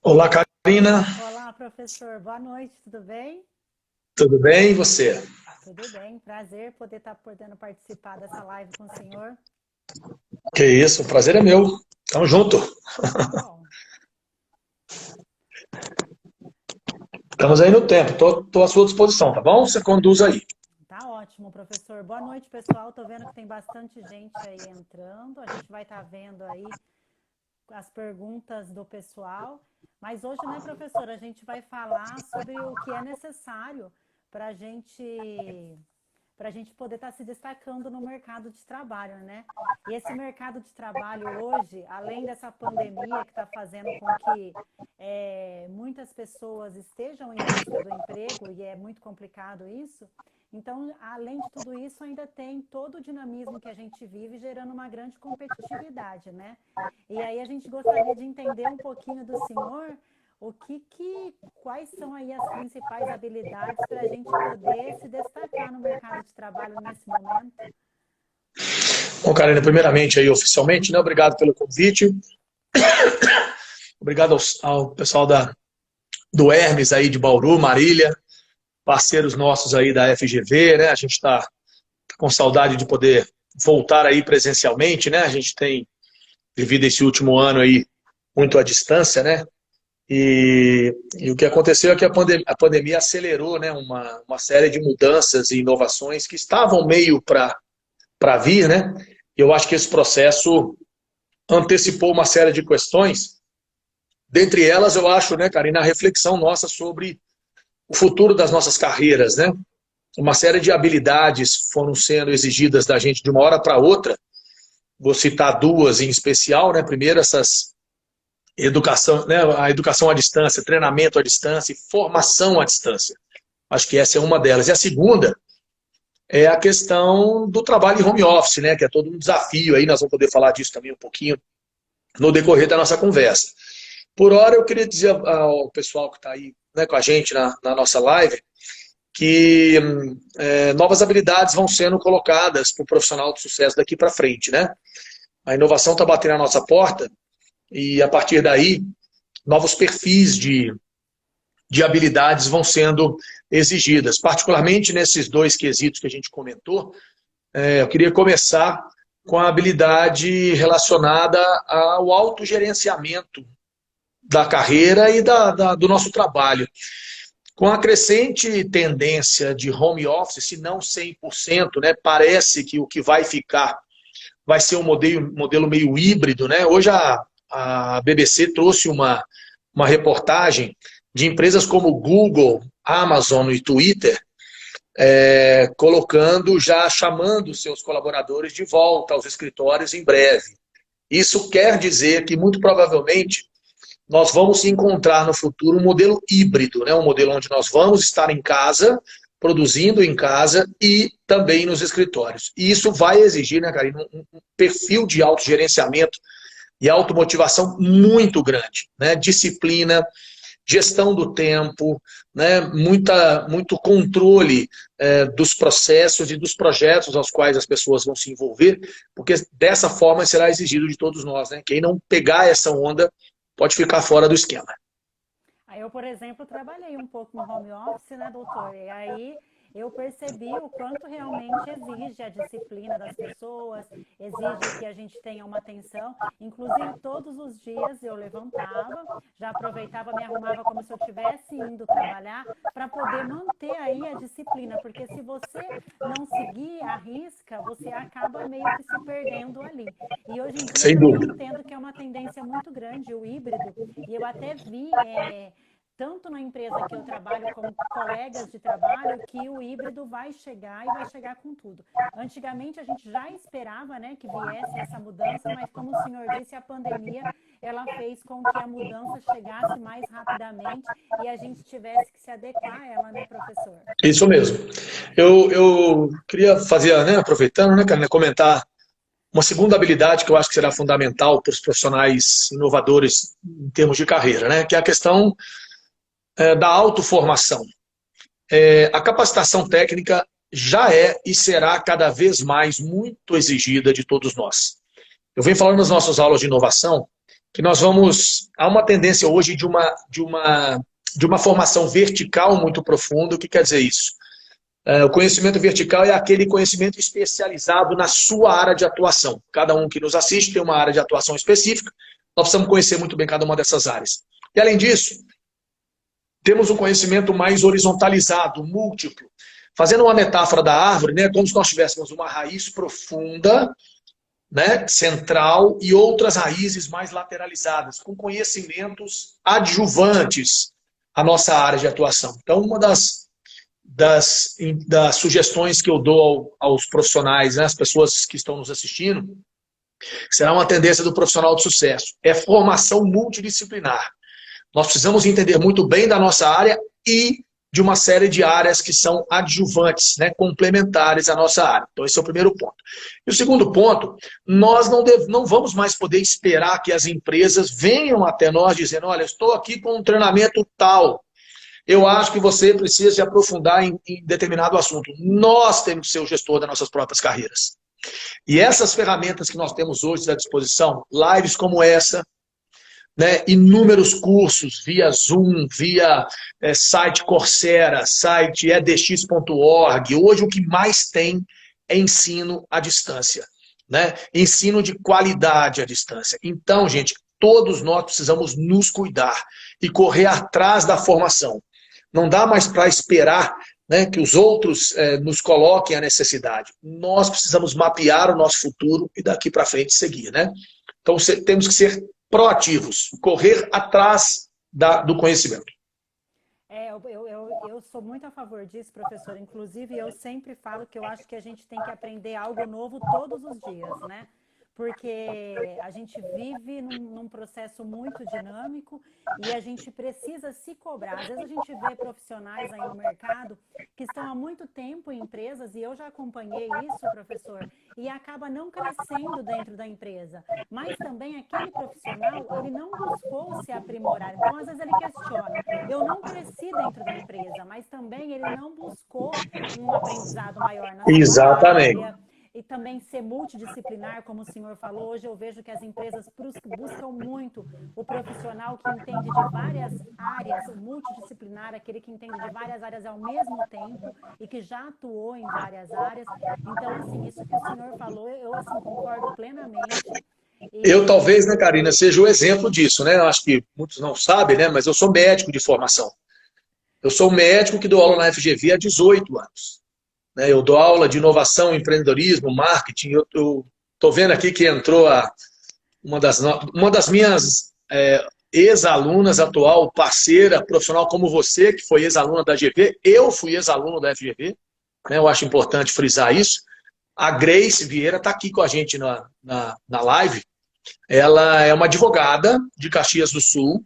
Olá, Karina. Olá, professor. Boa noite, tudo bem? Tudo bem? E você? Tudo bem, prazer poder estar podendo participar dessa live com o senhor. Que isso, o prazer é meu. Tamo junto. Que bom. Estamos aí no tempo. Tô à sua disposição, tá bom? Você conduz aí. Tá ótimo, professor. Boa noite, pessoal. Tô vendo que tem bastante gente aí entrando. A gente vai estar vendo aí as perguntas do pessoal. Mas hoje, né, professor, a gente vai falar sobre o que é necessário para a gente poder estar se destacando no mercado de trabalho, né? E esse mercado de trabalho hoje, além dessa pandemia que está fazendo com que muitas pessoas estejam em busca do emprego, e é muito complicado isso, então, além de tudo isso, ainda tem todo o dinamismo que a gente vive, gerando uma grande competitividade, né? E aí a gente gostaria de entender um pouquinho do senhor quais são aí as principais habilidades para a gente poder se destacar no mercado de trabalho nesse momento? Bom, Karina, primeiramente aí oficialmente, né? Obrigado pelo convite. Obrigado ao pessoal do Hermes aí de Bauru, Marília, parceiros nossos aí da FGV, né? A gente está com saudade de poder voltar aí presencialmente, né? A gente tem vivido esse último ano aí muito à distância, né? E o que aconteceu é que a pandemia acelerou, né, uma série de mudanças e inovações que estavam meio para vir, né? E eu acho que esse processo antecipou uma série de questões. Dentre elas, eu acho, né, Karina, a reflexão nossa sobre o futuro das nossas carreiras, né? Uma série de habilidades foram sendo exigidas da gente de uma hora para outra. Vou citar duas em especial, né? Primeiro, essas educação, né, a educação à distância, treinamento à distância e formação à distância. Acho que essa é uma delas. E a segunda é a questão do trabalho em home office, né, que é todo um desafio aí, nós vamos poder falar disso também um pouquinho no decorrer da nossa conversa. Por hora, eu queria dizer ao pessoal que está aí, né, com a gente na nossa live que novas habilidades vão sendo colocadas para o profissional de sucesso daqui para frente, né? A inovação está batendo na nossa porta e, a partir daí, novos perfis de habilidades vão sendo exigidas, particularmente nesses dois quesitos que a gente comentou. Eu queria começar com a habilidade relacionada ao autogerenciamento da carreira e do nosso trabalho. Com a crescente tendência de home office, se não 100%, né, parece que o que vai ficar vai ser um modelo meio híbrido, né? Hoje a BBC trouxe uma reportagem de empresas como Google, Amazon e Twitter, colocando, já chamando seus colaboradores de volta aos escritórios em breve. Isso quer dizer que, muito provavelmente, nós vamos encontrar no futuro um modelo híbrido, né? Um modelo onde nós vamos estar em casa, produzindo em casa e também nos escritórios. E isso vai exigir, né, Karina, um perfil de autogerenciamento e automotivação muito grande, né? Disciplina, gestão do tempo, né? Muito controle dos processos e dos projetos aos quais as pessoas vão se envolver, porque dessa forma será exigido de todos nós, né? Quem não pegar essa onda pode ficar fora do esquema. Aí eu, por exemplo, trabalhei um pouco no home office, né, doutor? E aí eu percebi o quanto realmente exige a disciplina das pessoas, exige que a gente tenha uma atenção. Inclusive, todos os dias eu levantava, já aproveitava, me arrumava como se eu estivesse indo trabalhar, para poder manter aí a disciplina, porque se você não seguir a risca, você acaba meio que se perdendo ali. E hoje em dia eu Sem também dúvida. entendo que é uma tendência muito grande, o híbrido, e eu até vi tanto na empresa que eu trabalho como colegas de trabalho, que o híbrido vai chegar e vai chegar com tudo. Antigamente a gente já esperava, né, que viesse essa mudança, mas como o senhor disse, a pandemia ela fez com que a mudança chegasse mais rapidamente e a gente tivesse que se adequar a ela, né, professor? Isso mesmo. Eu queria fazer, né, aproveitando, né, Karina, comentar uma segunda habilidade que eu acho que será fundamental para os profissionais inovadores em termos de carreira, né, que é a questão da autoformação. A capacitação técnica já é e será cada vez mais muito exigida de todos nós. Eu venho falando nas nossas aulas de inovação que há uma tendência hoje de uma formação vertical muito profunda. O que quer dizer isso? O conhecimento vertical é aquele conhecimento especializado na sua área de atuação. Cada um que nos assiste tem uma área de atuação específica, nós precisamos conhecer muito bem cada uma dessas áreas. E, além disso, temos um conhecimento mais horizontalizado, múltiplo. Fazendo uma metáfora da árvore, né, como se nós tivéssemos uma raiz profunda, né, central, e outras raízes mais lateralizadas, com conhecimentos adjuvantes à nossa área de atuação. Então, uma das sugestões que eu dou aos profissionais, né, às pessoas que estão nos assistindo, será uma tendência do profissional de sucesso, é formação multidisciplinar. Nós precisamos entender muito bem da nossa área e de uma série de áreas que são adjuvantes, né, complementares à nossa área. Então, esse é o primeiro ponto. E o segundo ponto, nós não vamos mais poder esperar que as empresas venham até nós dizendo, olha, estou aqui com um treinamento tal, eu acho que você precisa se aprofundar em determinado assunto. Nós temos que ser o gestor das nossas próprias carreiras. E essas ferramentas que nós temos hoje à disposição, lives como essa, né, inúmeros cursos via Zoom, via site Coursera, site edx.org. Hoje o que mais tem é ensino à distância, né? Ensino de qualidade à distância. Então, gente, todos nós precisamos nos cuidar e correr atrás da formação. Não dá mais para esperar, né, que os outros nos coloquem a necessidade. Nós precisamos mapear o nosso futuro e daqui para frente seguir, né? Então, temos que ser proativos, correr atrás do conhecimento. Eu sou muito a favor disso, professor. Inclusive, eu sempre falo que eu acho que a gente tem que aprender algo novo todos os dias, né? Porque a gente vive num processo muito dinâmico e a gente precisa se cobrar. Às vezes a gente vê profissionais aí no mercado que estão há muito tempo em empresas, e eu já acompanhei isso, professor, e acaba não crescendo dentro da empresa. Mas também aquele profissional, ele não buscou se aprimorar. Então, às vezes ele questiona, eu não cresci dentro da empresa, mas também ele não buscou um aprendizado maior na sua Exatamente. área. E também ser multidisciplinar, como o senhor falou. Hoje eu vejo que as empresas buscam muito o profissional que entende de várias áreas, o multidisciplinar, aquele que entende de várias áreas ao mesmo tempo e que já atuou em várias áreas. Então, assim, isso que o senhor falou, eu assim, concordo plenamente. Eu talvez, né, Karina, seja o exemplo disso, né? Eu acho que muitos não sabem, né? Mas eu sou médico de formação. Eu sou médico que dou aula na FGV há 18 anos. Eu dou aula de inovação, empreendedorismo, marketing. Eu estou vendo aqui que entrou uma das minhas ex-alunas atual, parceira, profissional como você, que foi ex-aluna da GV. Eu fui ex-aluno da FGV. Eu acho importante frisar isso. A Grace Vieira está aqui com a gente na live. Ela é uma advogada de Caxias do Sul.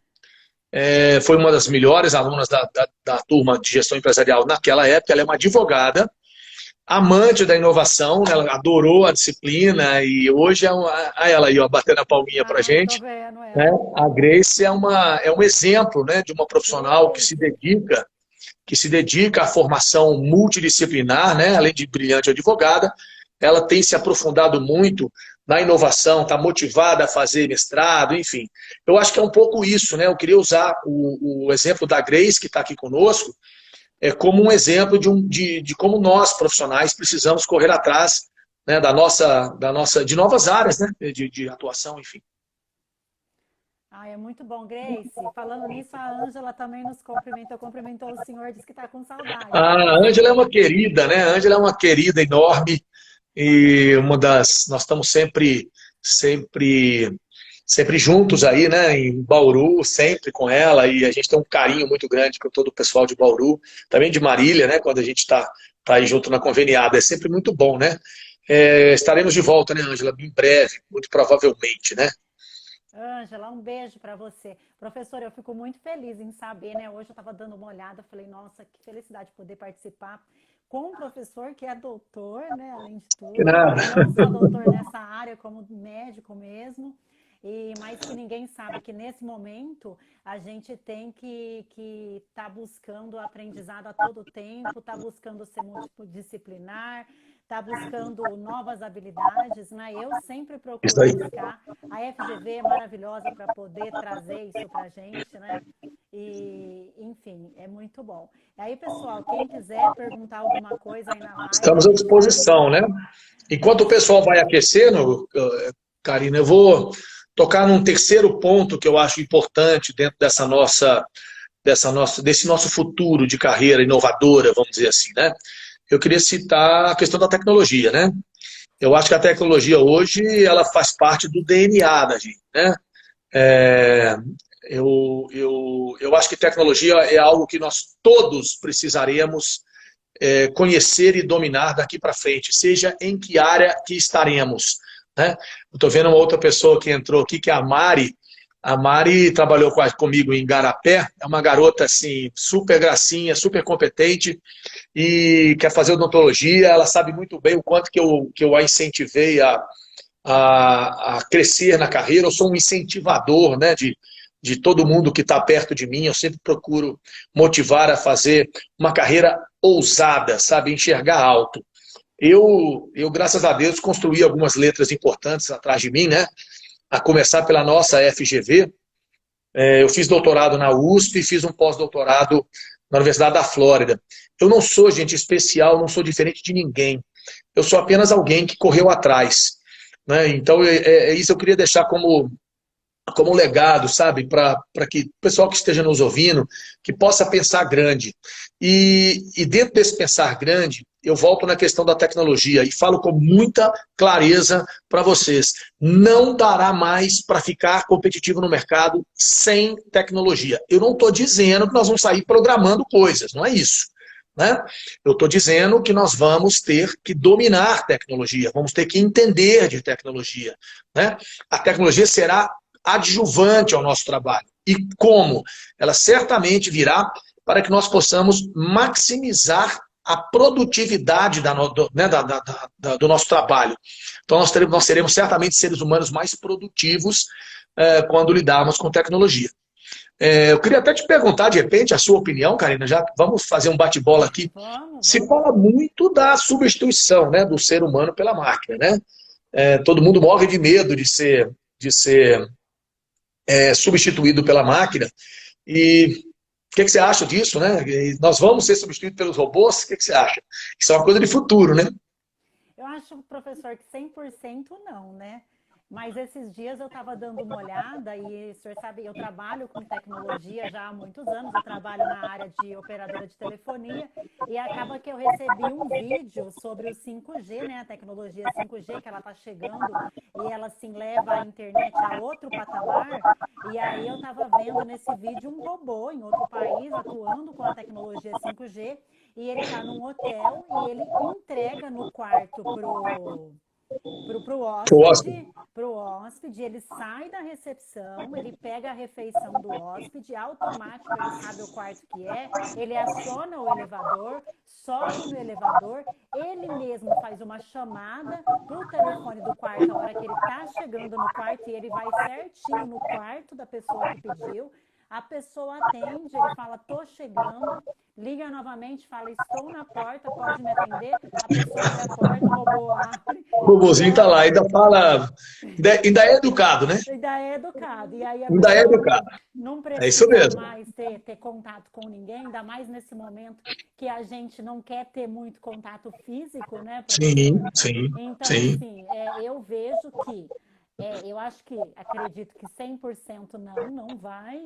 Foi uma das melhores alunas da turma de gestão empresarial naquela época. Ela é uma advogada, amante da inovação, né? Ela adorou a disciplina e hoje ela aí, ó, batendo a palminha pra Tô gente, vendo né? ela. A Grace é um exemplo, né, de uma profissional Grace. que se dedica à formação multidisciplinar, né? Além de brilhante advogada, ela tem se aprofundado muito na inovação, está motivada a fazer mestrado, enfim. Eu acho que é um pouco isso, né? Eu queria usar o exemplo da Grace, que está aqui conosco, como um exemplo de como nós, profissionais, precisamos correr atrás, né, de novas áreas, né, de atuação, enfim. Ah, é muito bom, Grace. Falando nisso, a Ângela também nos cumprimentou o senhor, disse que está com saudade, A Ângela é professor. uma querida, né? A Ângela é uma querida enorme e nós estamos sempre juntos aí, né? Em Bauru, sempre com ela, e a gente tem um carinho muito grande com todo o pessoal de Bauru, também de Marília, né? Quando a gente está aí junto na conveniada, é sempre muito bom, né? Estaremos de volta, né, Ângela? Em breve, muito provavelmente, né? Ângela, um beijo para você. Professor, eu fico muito feliz em saber, né? Hoje eu estava dando uma olhada, falei, nossa, que felicidade poder participar com um professor que é doutor, né? Além de Que tudo, nada. e não só doutor nessa área, como médico mesmo. Mas que ninguém sabe que nesse momento a gente tem que tá buscando aprendizado a todo tempo, tá buscando ser multidisciplinar, está buscando novas habilidades, né? Eu sempre procuro Isso aí. buscar. A FGV é maravilhosa para poder trazer isso para a gente, né? E, enfim, é muito bom. E aí, pessoal, quem quiser perguntar alguma coisa aí na live, a Estamos à gente vai disposição, né? Enquanto o pessoal vai aquecendo, Karina, eu vou tocar num terceiro ponto que eu acho importante dentro desse nosso futuro de carreira inovadora, vamos dizer assim, né? Eu queria citar a questão da tecnologia, né? Eu acho que a tecnologia hoje, ela faz parte do DNA da gente, né? É, eu acho que tecnologia é algo que nós todos precisaremos conhecer e dominar daqui para frente, seja em que área que estaremos, né? Eu estou vendo uma outra pessoa que entrou aqui, que é a Mari. A Mari trabalhou comigo em Igarapé, é uma garota assim, super gracinha, super competente e quer fazer odontologia. Ela sabe muito bem o quanto que eu a incentivei a crescer na carreira. Eu sou um incentivador, né, de todo mundo que está perto de mim. Eu sempre procuro motivar a fazer uma carreira ousada, sabe, enxergar alto. Graças a Deus, construí algumas letras importantes atrás de mim, né? A começar pela nossa FGV. Eu fiz doutorado na USP e fiz um pós-doutorado na Universidade da Flórida. Eu não sou gente especial, não sou diferente de ninguém. Eu sou apenas alguém que correu atrás, né? Então, isso eu queria deixar como legado, sabe? Para que o pessoal que esteja nos ouvindo, que possa pensar grande. E dentro desse pensar grande, eu volto na questão da tecnologia e falo com muita clareza para vocês. Não dará mais para ficar competitivo no mercado sem tecnologia. Eu não estou dizendo que nós vamos sair programando coisas, não é isso. Né? Eu estou dizendo que nós vamos ter que dominar tecnologia, vamos ter que entender de tecnologia. Né? A tecnologia será adjuvante ao nosso trabalho. E como? Ela certamente virá para que nós possamos maximizar a produtividade do nosso trabalho. Então, nós seremos certamente seres humanos mais produtivos quando lidarmos com tecnologia. Eu queria até te perguntar, de repente, a sua opinião, Karina, já vamos fazer um bate-bola aqui. vamos. Se fala muito da substituição, né, do ser humano pela máquina, né? Todo mundo morre de medo de ser substituído pela máquina. E o que você acha disso, né? Nós vamos ser substituídos pelos robôs? O que você acha? Isso é uma coisa de futuro, né? Eu acho, professor, que 100% não, né? Mas esses dias eu estava dando uma olhada e o senhor sabe, eu trabalho com tecnologia já há muitos anos, eu trabalho na área de operadora de telefonia e acaba que eu recebi um vídeo sobre o 5G, né, a tecnologia 5G, que ela está chegando e ela assim leva a internet a outro patamar. E aí eu estava vendo nesse vídeo um robô em outro país atuando com a tecnologia 5G e ele está num hotel e ele entrega no quarto pro hóspede, ele sai da recepção, ele pega a refeição do hóspede, automático ele sabe o quarto que é, ele aciona o elevador, sobe no elevador, ele mesmo faz uma chamada pro telefone do quarto a hora que ele tá chegando no quarto e ele vai certinho no quarto da pessoa que pediu. A pessoa atende, ele fala, tô chegando, liga novamente, fala, estou na porta, pode me atender? A pessoa abre a porta, o robô abre. O robozinho está lá, ainda fala, ainda é educado, né? Ainda é educado. E aí a Ainda é pessoa educado. não É isso precisa mesmo. mais ter contato com ninguém, ainda mais nesse momento que a gente não quer ter muito contato físico, né, Sim, professor? sim, Então, sim. assim, eu vejo que eu acho que, acredito que 100% não vai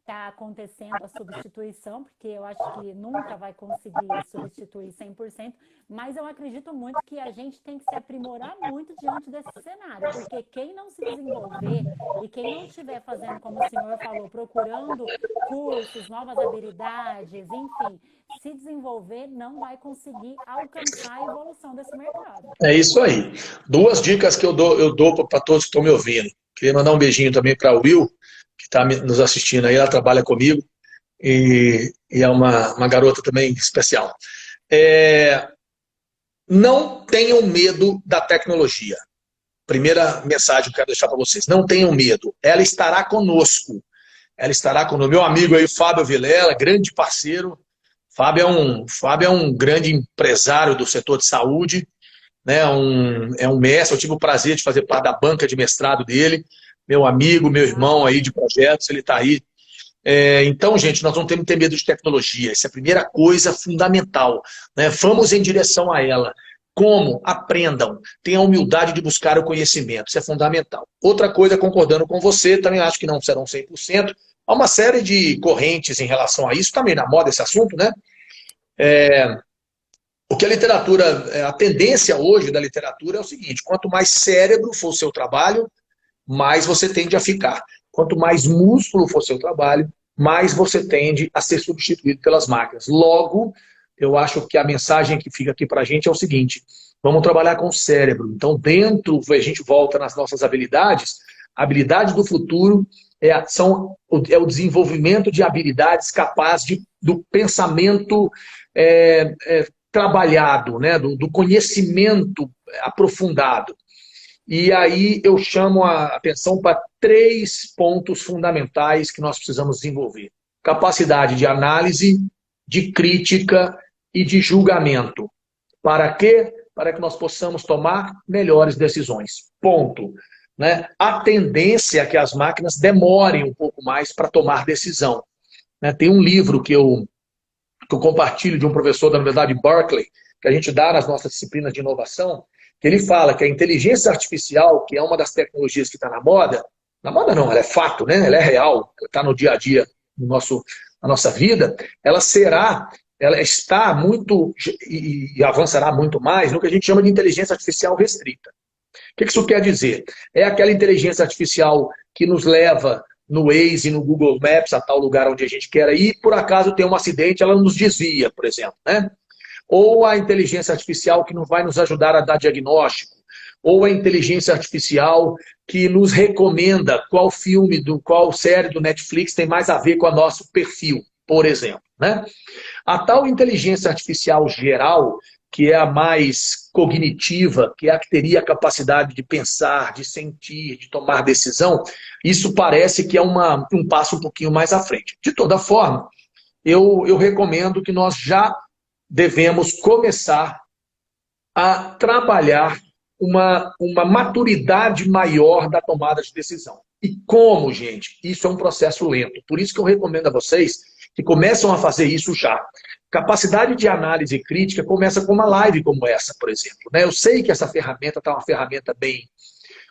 tá acontecendo a substituição, porque eu acho que nunca vai conseguir substituir 100%, mas eu acredito muito que a gente tem que se aprimorar muito diante desse cenário, porque quem não se desenvolver e quem não estiver fazendo, como o senhor falou, procurando cursos, novas habilidades, enfim, se desenvolver, não vai conseguir alcançar a evolução desse mercado. É isso aí. Duas dicas que eu dou para todos que estão me ouvindo. Queria mandar um beijinho também para a Will, que está nos assistindo aí, ela trabalha comigo e é uma garota também especial. Não tenham medo da tecnologia. Primeira mensagem que eu quero deixar para vocês. Não tenham medo. Ela estará conosco. Ela estará conosco. Meu amigo aí, Fábio Vilela, grande parceiro. Fábio é um grande empresário do setor de saúde, né? É um mestre, eu tive o prazer de fazer parte da banca de mestrado dele, meu amigo, meu irmão aí de projetos, ele está aí. Então, gente, nós não temos que ter medo de tecnologia, essa é a primeira coisa fundamental, né? Vamos em direção a ela. Como? Aprendam, tenham a humildade de buscar o conhecimento, isso é fundamental. Outra coisa, concordando com você, também acho que não serão 100%, há uma série de correntes em relação a isso, também na moda esse assunto, né? O que a literatura, a tendência hoje da literatura é o seguinte: quanto mais cérebro for o seu trabalho, mais você tende a ficar. Quanto mais músculo for o seu trabalho, mais você tende a ser substituído pelas máquinas. Logo, eu acho que a mensagem que fica aqui para a gente é o seguinte: vamos trabalhar com o cérebro. Então, dentro, a gente volta nas nossas habilidades. Habilidades do futuro é o desenvolvimento de habilidades capazes do pensamento trabalhado, né? Do conhecimento aprofundado. E aí eu chamo a atenção para 3 pontos fundamentais que nós precisamos desenvolver. Capacidade de análise, de crítica e de julgamento. Para quê? Para que nós possamos tomar melhores decisões. Ponto. Né? A tendência é que as máquinas demorem um pouco mais para tomar decisão. Né? Tem um livro que eu compartilho de um professor da Universidade de Berkeley, que a gente dá nas nossas disciplinas de inovação, que ele fala que a inteligência artificial, que é uma das tecnologias que está na moda não, ela é fato, né? Ela é real, está no dia a dia na nossa vida, ela está muito e avançará muito mais no que a gente chama de inteligência artificial restrita. O que isso quer dizer? É aquela inteligência artificial que nos leva no Waze, no Google Maps, a tal lugar onde a gente quer ir, e por acaso tem um acidente, ela nos desvia, por exemplo, né? Ou a inteligência artificial que não vai nos ajudar a dar diagnóstico, ou a inteligência artificial que nos recomenda qual filme, qual série do Netflix tem mais a ver com o nosso perfil, por exemplo, né? A tal inteligência artificial geral, que é a mais cognitiva, que é a que teria a capacidade de pensar, de sentir, de tomar decisão, isso parece que é um passo um pouquinho mais à frente. De toda forma, eu recomendo que nós já devemos começar a trabalhar uma maturidade maior da tomada de decisão. E como, gente? Isso é um processo lento. Por isso que eu recomendo a vocês que começam a fazer isso já. Capacidade de análise crítica começa com uma live como essa, por exemplo. Eu sei que essa ferramenta está uma ferramenta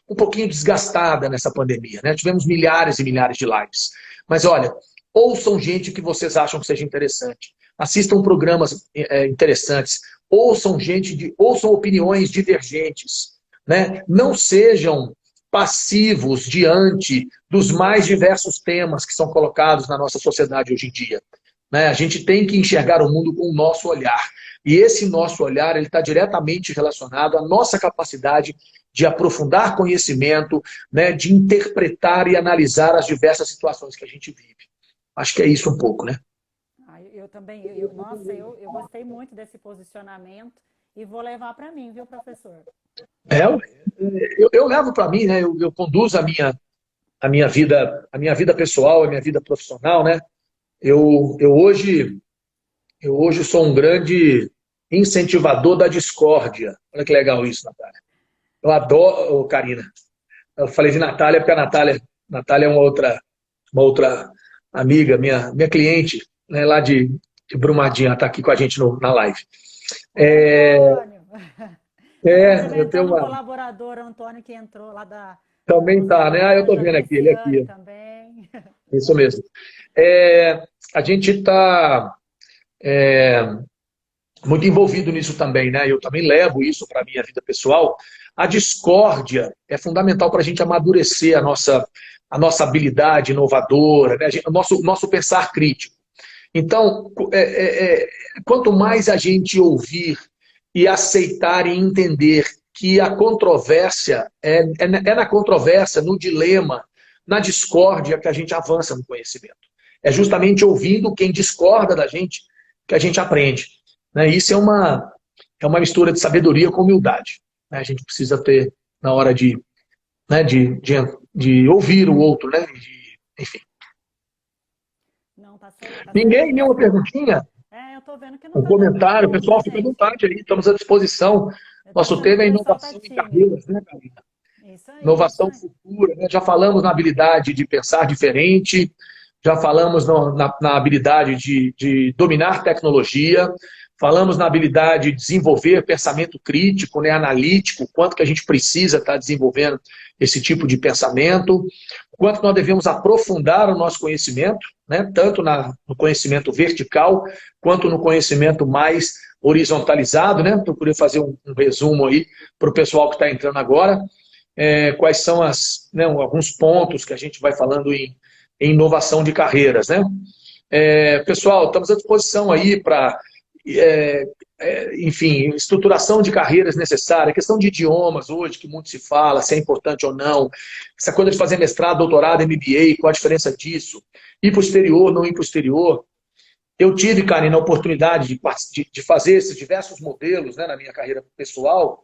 um pouquinho desgastada nessa pandemia. Tivemos milhares e milhares de lives. Mas olha, ouçam gente que vocês acham que seja interessante. Assistam programas interessantes. Ouçam opiniões divergentes. Não sejam passivos diante dos mais diversos temas que são colocados na nossa sociedade hoje em dia. A gente tem que enxergar o mundo com o nosso olhar. E esse nosso olhar está diretamente relacionado à nossa capacidade de aprofundar conhecimento, de interpretar e analisar as diversas situações que a gente vive. Acho que é isso um pouco, né? Eu também. Nossa, eu gostei muito desse posicionamento e vou levar para mim, viu, professor? Eu levo para mim, né? Eu conduzo a minha vida pessoal, a minha vida profissional, né? Eu hoje sou um grande incentivador da discórdia. Olha que legal isso, Natália. Eu adoro, Karina. Eu falei de Natália porque a Natália é uma outra amiga, minha cliente, né, lá de Brumadinho, ela está aqui com a gente na live. Eu tenho uma... colaborador, Antônio, que entrou lá da... Também tá, né? Eu estou vendo aqui, ele aqui. Também. Isso mesmo. A gente está muito envolvido nisso também, né? Eu também levo isso para a minha vida pessoal. A discórdia é fundamental para a gente amadurecer a nossa habilidade inovadora, né? O nosso pensar crítico. Então, quanto mais a gente ouvir e aceitar e entender que a controvérsia é na controvérsia, no dilema, na discórdia que a gente avança no conhecimento. É justamente ouvindo quem discorda da gente que a gente aprende. Isso é uma mistura de sabedoria com humildade. A gente precisa ter na hora de ouvir o outro, né? Enfim. Não, tá certo, Ninguém, nenhuma perguntinha? Eu tô vendo que não Um tá dando comentário, nenhum, viu, pessoal, fica à gente? vontade aí, estamos à disposição. Eu tô Nosso achando tema que é o pessoal tá inovação em tímido. carreiras, né, Karina? Isso aí, isso Inovação aí. futura, né? Já falamos na habilidade de pensar diferente, já falamos na habilidade de dominar tecnologia, falamos na habilidade de desenvolver pensamento crítico, né, analítico, quanto que a gente precisa estar desenvolvendo esse tipo de pensamento, quanto nós devemos aprofundar o nosso conhecimento, né, tanto no conhecimento vertical, quanto no conhecimento mais horizontalizado, né? Procurei fazer um resumo aí para o pessoal que está entrando agora. Quais são alguns pontos que a gente vai falando em inovação de carreiras, né? Pessoal, estamos à disposição aí para, enfim, estruturação de carreiras necessária, questão de idiomas hoje, que muito se fala, se é importante ou não, essa coisa de fazer mestrado, doutorado, MBA, qual a diferença disso? Ir para o exterior, não ir para o exterior. Eu tive, Karina, a oportunidade de fazer esses diversos modelos, né, na minha carreira pessoal,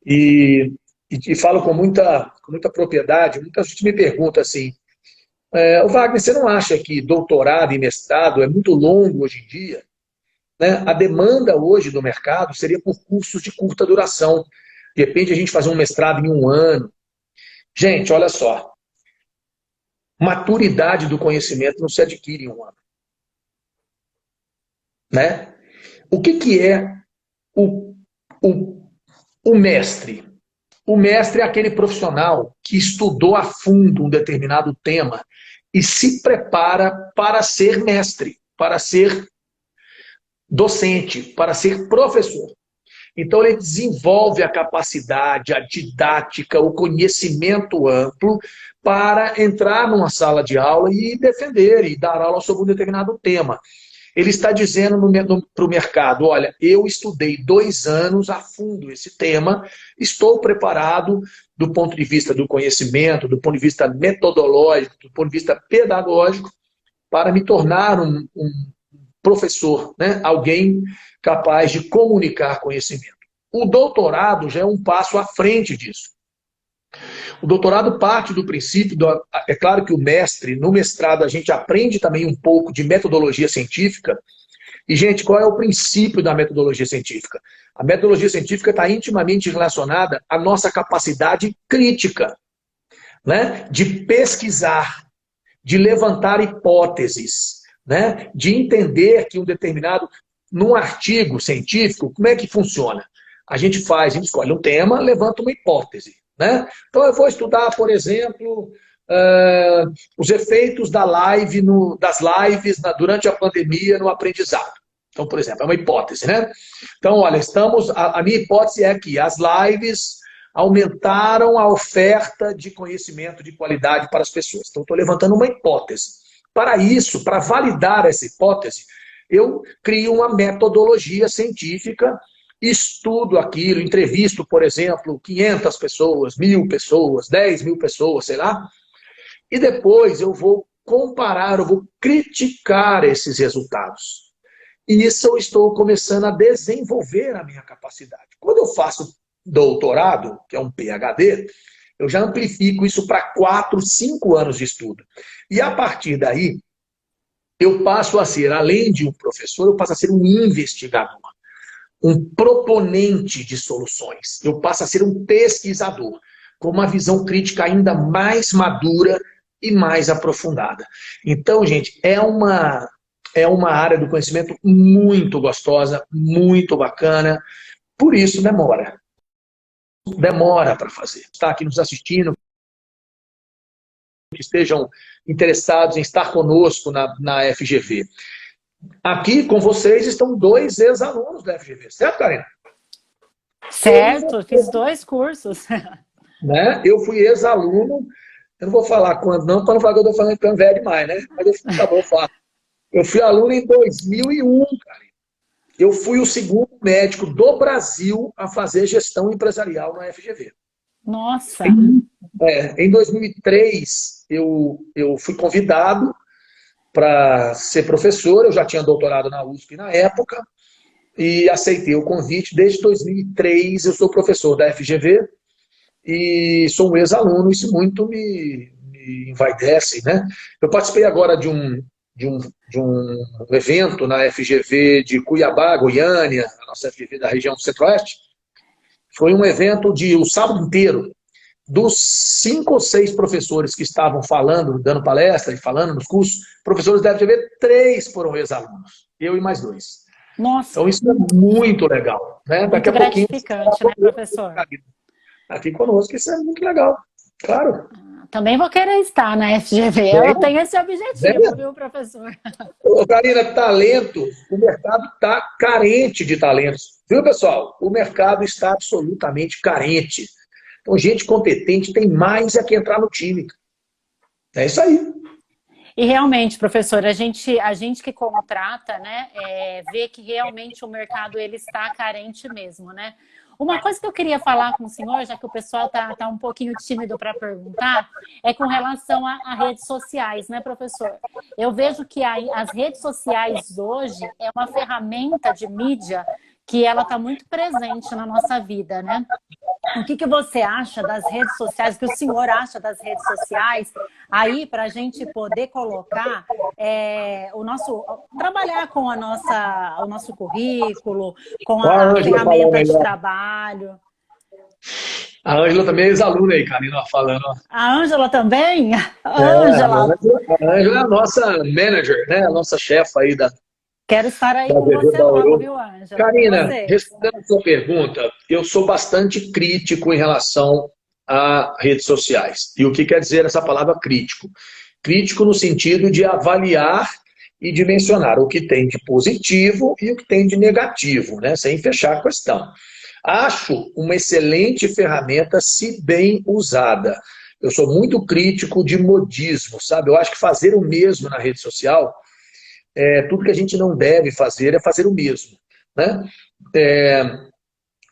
e, e falo com muita propriedade. Muita gente me pergunta assim, Wagner, você não acha que doutorado e mestrado é muito longo hoje em dia? Né? A demanda hoje do mercado seria por cursos de curta duração. De repente a gente fazer um mestrado em um ano. Gente, olha só, maturidade do conhecimento não se adquire em um ano. Né? O que é o, o, o mestre? O mestre é aquele profissional que estudou a fundo um determinado tema e se prepara para ser mestre, para ser docente, para ser professor. Então, ele desenvolve a capacidade, a didática, o conhecimento amplo para entrar numa sala de aula e defender e dar aula sobre um determinado tema. Ele está dizendo para o mercado, olha, eu estudei 2 anos a fundo esse tema, estou preparado do ponto de vista do conhecimento, do ponto de vista metodológico, do ponto de vista pedagógico, para me tornar um professor, né? Alguém capaz de comunicar conhecimento. O doutorado já é um passo à frente disso. O doutorado parte do princípio, é claro que o mestre, no mestrado, a gente aprende também um pouco de metodologia científica. E, gente, qual é o princípio da metodologia científica? A metodologia científica está intimamente relacionada à nossa capacidade crítica, né? De pesquisar, de levantar hipóteses, né? De entender que um determinado, num artigo científico, como é que funciona? A gente escolhe um tema, levanta uma hipótese. Né? Então eu vou estudar, por exemplo, os efeitos das lives durante a pandemia no aprendizado. Então, por exemplo, é uma hipótese, né? Então, olha, a minha hipótese é que as lives aumentaram a oferta de conhecimento de qualidade para as pessoas. Então, estou levantando uma hipótese. Para isso, para validar essa hipótese, eu crio uma metodologia científica, estudo aquilo, entrevisto, por exemplo, 500 pessoas, 1.000 pessoas, 10.000 pessoas, sei lá, e depois eu vou comparar, eu vou criticar esses resultados. E isso eu estou começando a desenvolver a minha capacidade. Quando eu faço doutorado, que é um PhD, eu já amplifico isso para 4, 5 anos de estudo. E a partir daí, eu passo a ser, além de um professor, eu passo a ser um investigador, um proponente de soluções. Eu passo a ser um pesquisador, com uma visão crítica ainda mais madura e mais aprofundada. Então, gente, é uma área do conhecimento muito gostosa, muito bacana, por isso demora. Demora para fazer. Está aqui nos assistindo, que estejam interessados em estar conosco na FGV. Aqui com vocês estão 2 ex-alunos da FGV, certo, Karina? Certo, fiz 2 cursos. Né? Eu fui ex-aluno, eu não vou falar quando não, para não falar que eu estou falando que eu velho demais, né? Mas tá bom, eu falo. Eu fui aluno em 2001, cara. Eu fui o segundo médico do Brasil a fazer gestão empresarial na FGV. Nossa! Em 2003, eu fui convidado para ser professor, eu já tinha doutorado na USP na época, e aceitei o convite. Desde 2003 eu sou professor da FGV e sou um ex-aluno, isso muito me envaidece, né? Eu participei agora de de um evento na FGV de Cuiabá, Goiânia, a nossa FGV da região Centro-Oeste. Foi um evento de o sábado inteiro. Dos 5 ou 6 professores que estavam falando, dando palestra e falando nos cursos, professores da FGV, 3 foram ex-alunos. Eu e mais 2. Nossa. Então isso é muito legal. Né? Muito gratificante, né, professor? Aqui conosco, isso é muito legal. Claro. Também vou querer estar na FGV. Eu tenho esse objetivo, viu, professor? Karina, talento, o mercado está carente de talentos. Viu, pessoal? O mercado está absolutamente carente. Então, gente competente tem mais é que entrar no time. É isso aí. E realmente, professor, a gente que contrata, né, vê que realmente o mercado ele está carente mesmo, né? Uma coisa que eu queria falar com o senhor, já que o pessoal tá um pouquinho tímido para perguntar, é com relação a redes sociais, né, professor? Eu vejo que as redes sociais hoje é uma ferramenta de mídia que ela está muito presente na nossa vida, né? O que você acha das redes sociais, o que o senhor acha das redes sociais, aí para a gente poder colocar trabalhar com o nosso currículo, com a ferramenta de trabalho. A Ângela também é ex-aluna aí, Karina, falando. A Ângela também? A Ângela é a nossa manager, né? A nossa chefa aí da... Quero estar aí com você logo, viu, Ângela? Karina, respondendo a sua pergunta, eu sou bastante crítico em relação a redes sociais. E o que quer dizer essa palavra crítico? Crítico no sentido de avaliar e de mencionar o que tem de positivo e o que tem de negativo, né? Sem fechar a questão. Acho uma excelente ferramenta se bem usada. Eu sou muito crítico de modismo, sabe? Eu acho que fazer o mesmo na rede social... tudo que a gente não deve fazer é fazer o mesmo. Né?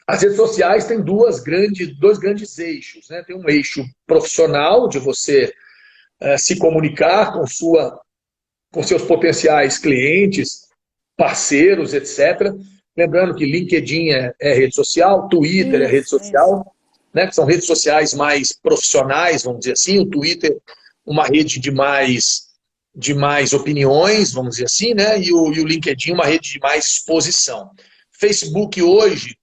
As redes sociais têm dois grandes eixos. Né? Tem um eixo profissional, de você se comunicar com seus potenciais clientes, parceiros, etc. Lembrando que LinkedIn é rede social, Twitter é rede social, né? Que são redes sociais mais profissionais, vamos dizer assim. O Twitter, uma rede de mais opiniões, vamos dizer assim, né? E o LinkedIn, uma rede de mais exposição. Facebook hoje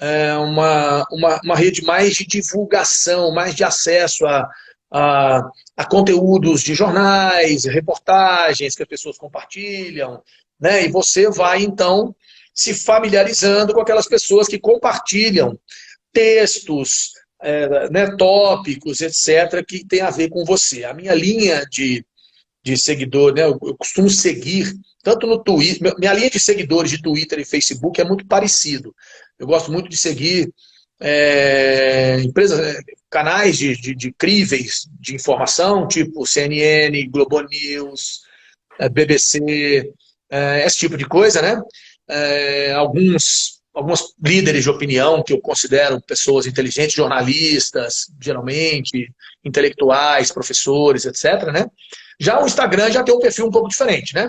é uma rede mais de divulgação, mais de acesso a conteúdos de jornais, reportagens que as pessoas compartilham, né? E você vai, então, se familiarizando com aquelas pessoas que compartilham textos, né, tópicos, etc., que tem a ver com você. A minha linha de seguidor, né? Eu costumo seguir, tanto no Twitter, minha linha de seguidores de Twitter e Facebook é muito parecido. Eu gosto muito de seguir empresas, canais de críveis de informação, tipo CNN, Globo News, BBC, esse tipo de coisa, né? Alguns líderes de opinião que eu considero pessoas inteligentes, jornalistas, geralmente, intelectuais, professores, etc., né? Já o Instagram já tem um perfil um pouco diferente, né?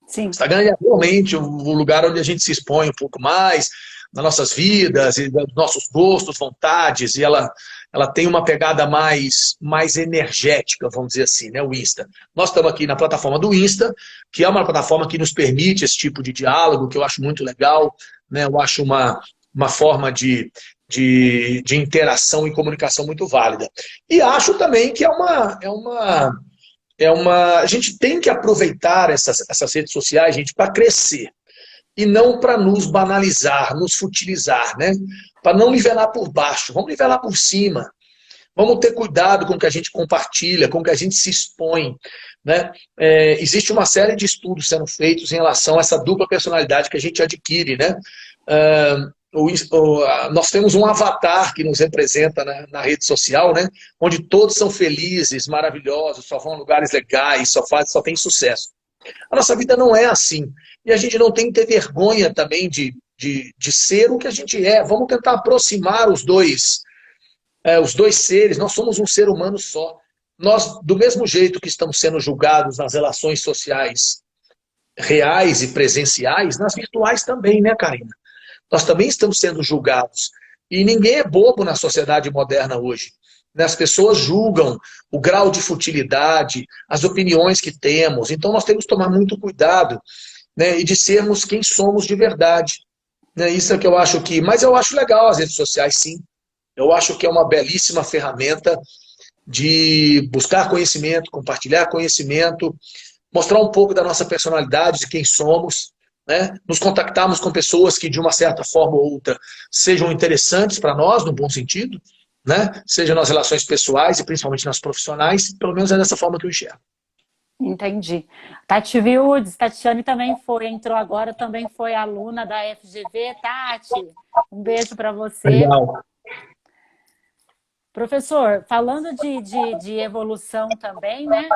Sim. O Instagram é realmente o lugar onde a gente se expõe um pouco mais nas nossas vidas, e dos nossos gostos, vontades, e ela tem uma pegada mais energética, vamos dizer assim, né? O Insta. Nós estamos aqui na plataforma do Insta, que é uma plataforma que nos permite esse tipo de diálogo, que eu acho muito legal, né? Eu acho uma forma de interação e comunicação muito válida. E acho também que a gente tem que aproveitar essas redes sociais, gente, para crescer. E não para nos banalizar, nos futilizar, né? Para não nivelar por baixo, vamos nivelar por cima. Vamos ter cuidado com o que a gente compartilha, com o que a gente se expõe. Né? Existe uma série de estudos sendo feitos em relação a essa dupla personalidade que a gente adquire. Né? Nós temos um avatar que nos representa na rede social, né? Onde todos são felizes, maravilhosos, só vão a lugares legais, só tem sucesso. A nossa vida não é assim. E a gente não tem que ter vergonha também de ser o que a gente é. Vamos tentar aproximar os dois seres. Nós somos um ser humano só. Nós, do mesmo jeito que estamos sendo julgados nas relações sociais reais e presenciais, nas virtuais também, né, Karina? Nós também estamos sendo julgados. E ninguém é bobo na sociedade moderna hoje. né? As pessoas julgam o grau de futilidade, as opiniões que temos. Então nós temos que tomar muito cuidado, né? E de sermos quem somos de verdade, né? Isso é que eu acho que... Mas eu acho legal as redes sociais, sim. Eu acho que é uma belíssima ferramenta de buscar conhecimento, compartilhar conhecimento, mostrar um pouco da nossa personalidade, de quem somos, né? Nos contactarmos com pessoas que, de uma certa forma ou outra, sejam interessantes para nós, no bom sentido, né? Seja nas relações pessoais e principalmente nas profissionais. Pelo menos é dessa forma que eu enxergo. Entendi. Tati Wildes, Tatiane também entrou agora, também foi aluna da FGV. Tati, um beijo para você. Legal. Professor, falando de evolução também, né?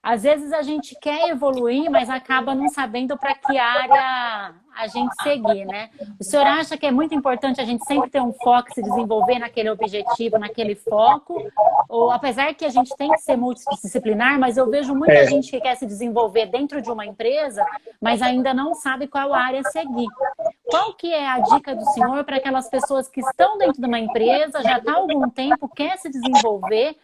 Às vezes a gente quer evoluir, mas acaba não sabendo para que área a gente seguir, né? O senhor acha que é muito importante a gente sempre ter um foco, se desenvolver naquele objetivo, naquele foco? Ou apesar que a gente tem que ser multidisciplinar, mas eu vejo muita gente que quer se desenvolver dentro de uma empresa, mas ainda não sabe qual área seguir. Qual que é a dica do senhor para aquelas pessoas que estão dentro de uma empresa, já está há algum tempo, quer se desenvolver,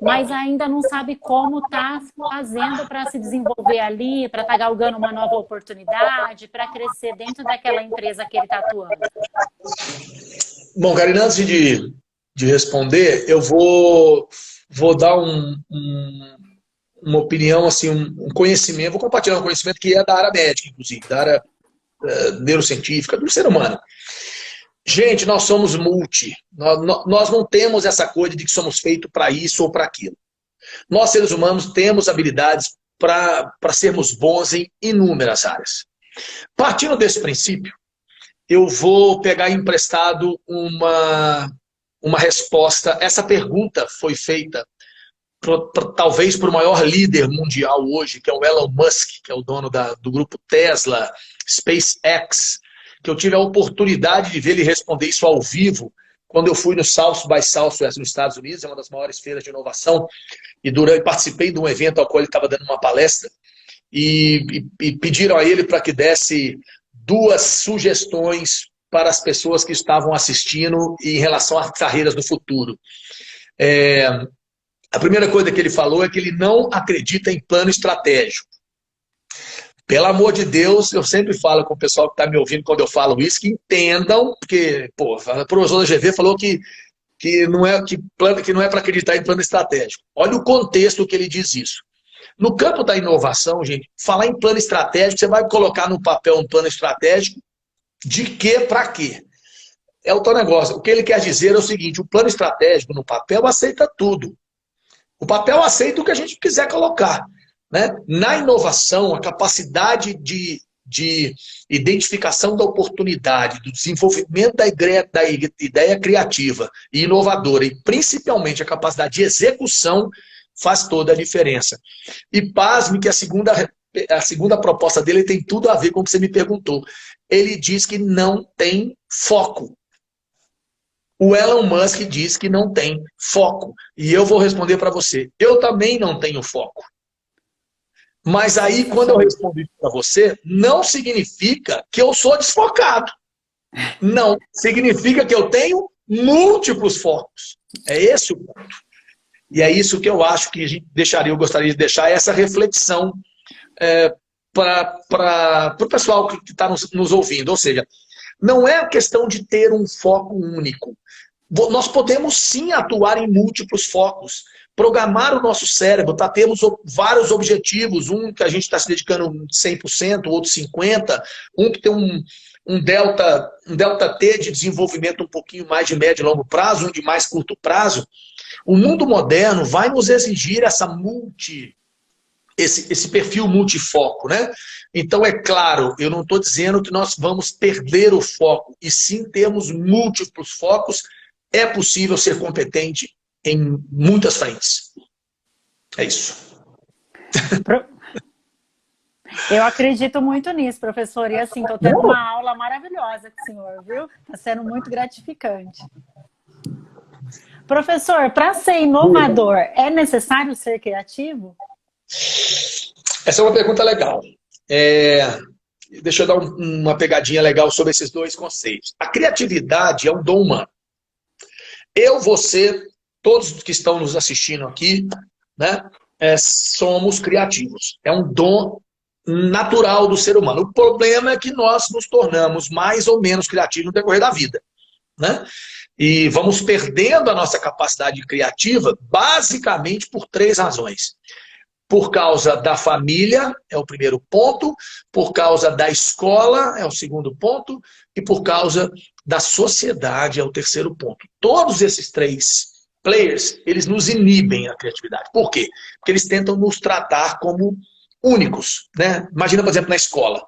mas ainda não sabe como está fazendo para se desenvolver ali, para estar galgando uma nova oportunidade, para crescer dentro daquela empresa que ele está atuando? Bom, Karina, antes de responder, eu vou dar uma opinião, assim, um conhecimento, vou compartilhar um conhecimento que é da área médica, inclusive, da área neurocientífica, do ser humano. Gente, nós somos multi. Nós não temos essa coisa de que somos feitos para isso ou para aquilo. Nós, seres humanos, temos habilidades para sermos bons em inúmeras áreas. Partindo desse princípio, eu vou pegar emprestado uma resposta. Essa pergunta foi feita talvez por o maior líder mundial hoje, que é o Elon Musk, que é o dono do grupo Tesla, SpaceX, que eu tive a oportunidade de ver ele responder isso ao vivo quando eu fui no South by Southwest nos Estados Unidos, é uma das maiores feiras de inovação, e participei de um evento ao qual ele estava dando uma palestra, e pediram a ele para que desse 2 sugestões para as pessoas que estavam assistindo em relação às carreiras do futuro. A primeira coisa que ele falou é que ele não acredita em plano estratégico. Pelo amor de Deus, eu sempre falo com o pessoal que está me ouvindo quando eu falo isso, que entendam, porque o professor da GV falou que não é para acreditar em plano estratégico. Olha o contexto que ele diz isso. No campo da inovação, gente, falar em plano estratégico, você vai colocar no papel um plano estratégico de quê para quê? É o tal negócio. O que ele quer dizer é o seguinte, o plano estratégico no papel aceita tudo. O papel aceita o que a gente quiser colocar, né? Na inovação, a capacidade de identificação da oportunidade, do desenvolvimento da ideia criativa e inovadora, e principalmente a capacidade de execução, faz toda a diferença. E pasme que a segunda proposta dele tem tudo a ver com o que você me perguntou. Ele diz que não tem foco. O Elon Musk diz que não tem foco. E eu vou responder para você. Eu também não tenho foco. Mas aí, quando eu respondo isso para você, não significa que eu sou desfocado. Não. Significa que eu tenho múltiplos focos. É esse o ponto. E é isso que eu acho que a gente eu gostaria de deixar essa reflexão para o pessoal que está nos ouvindo. Ou seja, não é questão de ter um foco único. Nós podemos sim atuar em múltiplos focos, programar o nosso cérebro para termos vários objetivos, um que a gente está se dedicando 100%, outro 50%, um que tem um delta T de desenvolvimento um pouquinho mais de médio e longo prazo, um de mais curto prazo. O mundo moderno vai nos exigir esse perfil multifoco, né? Então, é claro, eu não estou dizendo que nós vamos perder o foco, e sim termos múltiplos focos. É possível ser competente em muitas frentes. É isso. Eu acredito muito nisso, professor. E assim, estou tendo uma aula maravilhosa com o senhor, viu? Está sendo muito gratificante. Professor, para ser inovador, é necessário ser criativo? Essa é uma pergunta legal. Deixa eu dar uma pegadinha legal sobre esses dois conceitos. A criatividade é um dom humano. Eu, você, todos que estão nos assistindo aqui, né, somos criativos. É um dom natural do ser humano. O problema é que nós nos tornamos mais ou menos criativos no decorrer da vida, né? E vamos perdendo a nossa capacidade criativa basicamente por 3 razões. Por causa da família, é o primeiro ponto, por causa da escola, é o segundo ponto, e por causa da sociedade, é o terceiro ponto. Todos esses 3 players, eles nos inibem a criatividade. Por quê? Porque eles tentam nos tratar como únicos, né? Imagina, por exemplo, na escola,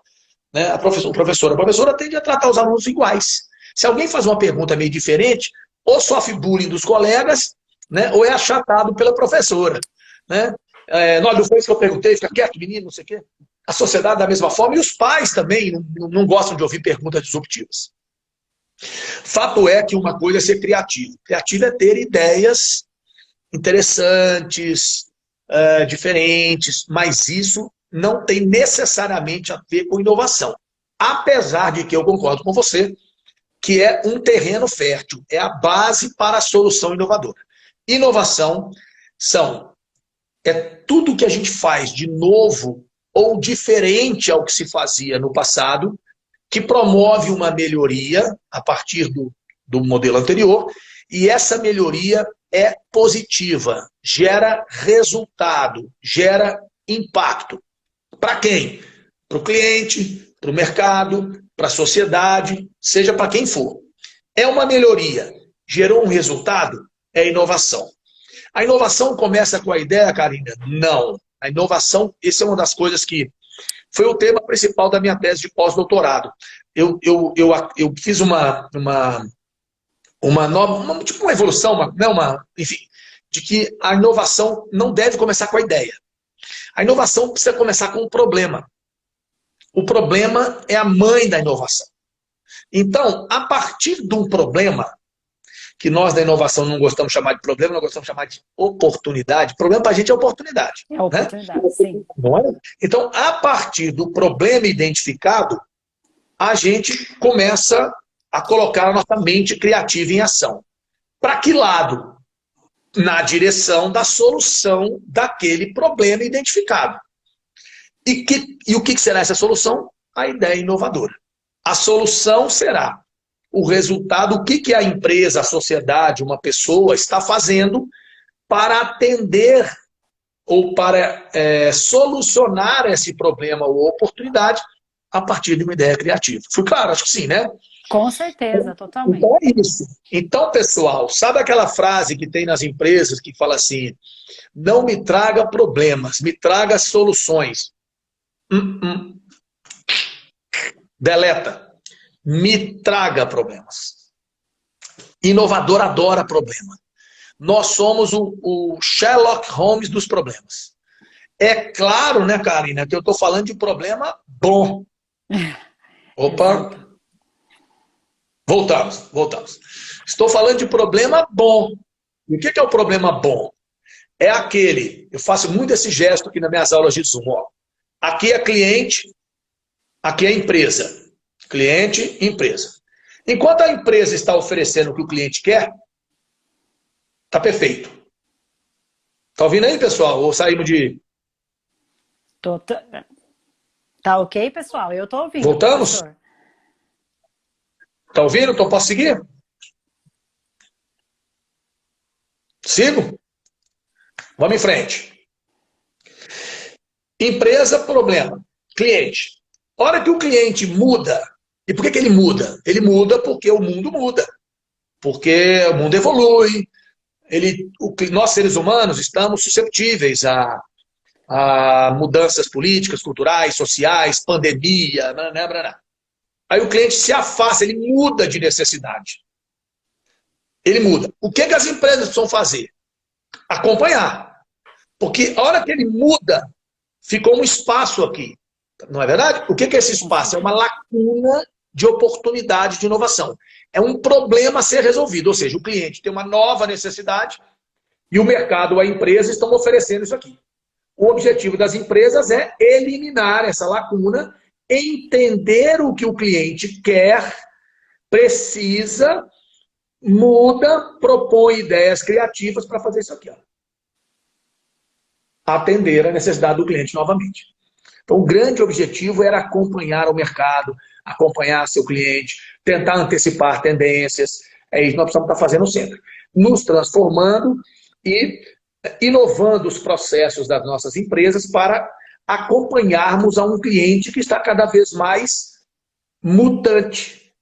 né? A professora tende a tratar os alunos iguais. Se alguém faz uma pergunta meio diferente, ou sofre bullying dos colegas, né? Ou é achatado pela professora, né? Não foi isso que eu perguntei, fica quieto, menino, não sei o quê. A sociedade da mesma forma, e os pais também não gostam de ouvir perguntas disruptivas. Fato é que uma coisa é ser criativo. Criativo é ter ideias interessantes, diferentes, mas isso não tem necessariamente a ver com inovação. Apesar de que eu concordo com você, que é um terreno fértil, é a base para a solução inovadora. Inovação é tudo que a gente faz de novo ou diferente ao que se fazia no passado, que promove uma melhoria a partir do modelo anterior, e essa melhoria é positiva, gera resultado, gera impacto. Para quem? Para o cliente, para o mercado, para a sociedade, seja para quem for. É uma melhoria, gerou um resultado, é inovação. A inovação começa com a ideia, Karina? Não. A inovação, essa é uma das coisas que foi o tema principal da minha tese de pós-doutorado. Eu fiz uma nova, tipo uma evolução, enfim, de que a inovação não deve começar com a ideia. A inovação precisa começar com um problema. O problema é a mãe da inovação. Então, a partir de um problema, que nós da inovação não gostamos de chamar de problema, nós gostamos de chamar de oportunidade. O problema para a gente é oportunidade. É oportunidade, né? Sim. Não é? Então, a partir do problema identificado, a gente começa a colocar a nossa mente criativa em ação. Para que lado? Na direção da solução daquele problema identificado. E o que será essa solução? A ideia inovadora. A solução será o resultado, o que a empresa, a sociedade, uma pessoa está fazendo para atender ou para solucionar esse problema ou oportunidade a partir de uma ideia criativa. Fui claro? Acho que sim, né? Com certeza, totalmente. Então é isso. Então, pessoal, sabe aquela frase que tem nas empresas que fala assim, não me traga problemas, me traga soluções. Deleta. Me traga problemas. Inovador adora problema. Nós somos o Sherlock Holmes dos problemas. É claro, né, Karina, que eu estou falando de problema bom. Opa. Voltamos. Estou falando de problema bom. E o que é o problema bom? É aquele, eu faço muito esse gesto aqui nas minhas aulas de Zoom. Ó. Aqui é cliente, aqui é empresa. Cliente, empresa. Enquanto a empresa está oferecendo o que o cliente quer, está perfeito. Está ouvindo aí, pessoal? Ou saímos de... Tá ok, pessoal? Eu estou ouvindo. Voltamos? Está ouvindo? Então posso seguir? Sigo? Vamos em frente. Empresa, problema. Cliente. A hora que o cliente muda, e por que ele muda? Ele muda porque o mundo muda. Porque o mundo evolui. Nós, seres humanos, estamos susceptíveis a mudanças políticas, culturais, sociais, pandemia, Aí o cliente se afasta, ele muda de necessidade. Ele muda. O que as empresas precisam fazer? Acompanhar. Porque a hora que ele muda, ficou um espaço aqui. Não é verdade? O que é esse espaço? É uma lacuna de oportunidade de inovação. É um problema a ser resolvido. Ou seja, o cliente tem uma nova necessidade e o mercado ou a empresa estão oferecendo isso aqui. O objetivo das empresas é eliminar essa lacuna, entender o que o cliente quer, precisa muda, propõe ideias criativas para fazer isso aqui, ó. Atender a necessidade do cliente novamente. Então, o grande objetivo era acompanhar o mercado, acompanhar seu cliente, tentar antecipar tendências. É isso que nós precisamos estar fazendo sempre. Nos transformando e inovando os processos das nossas empresas para acompanharmos a um cliente que está cada vez mais mutante,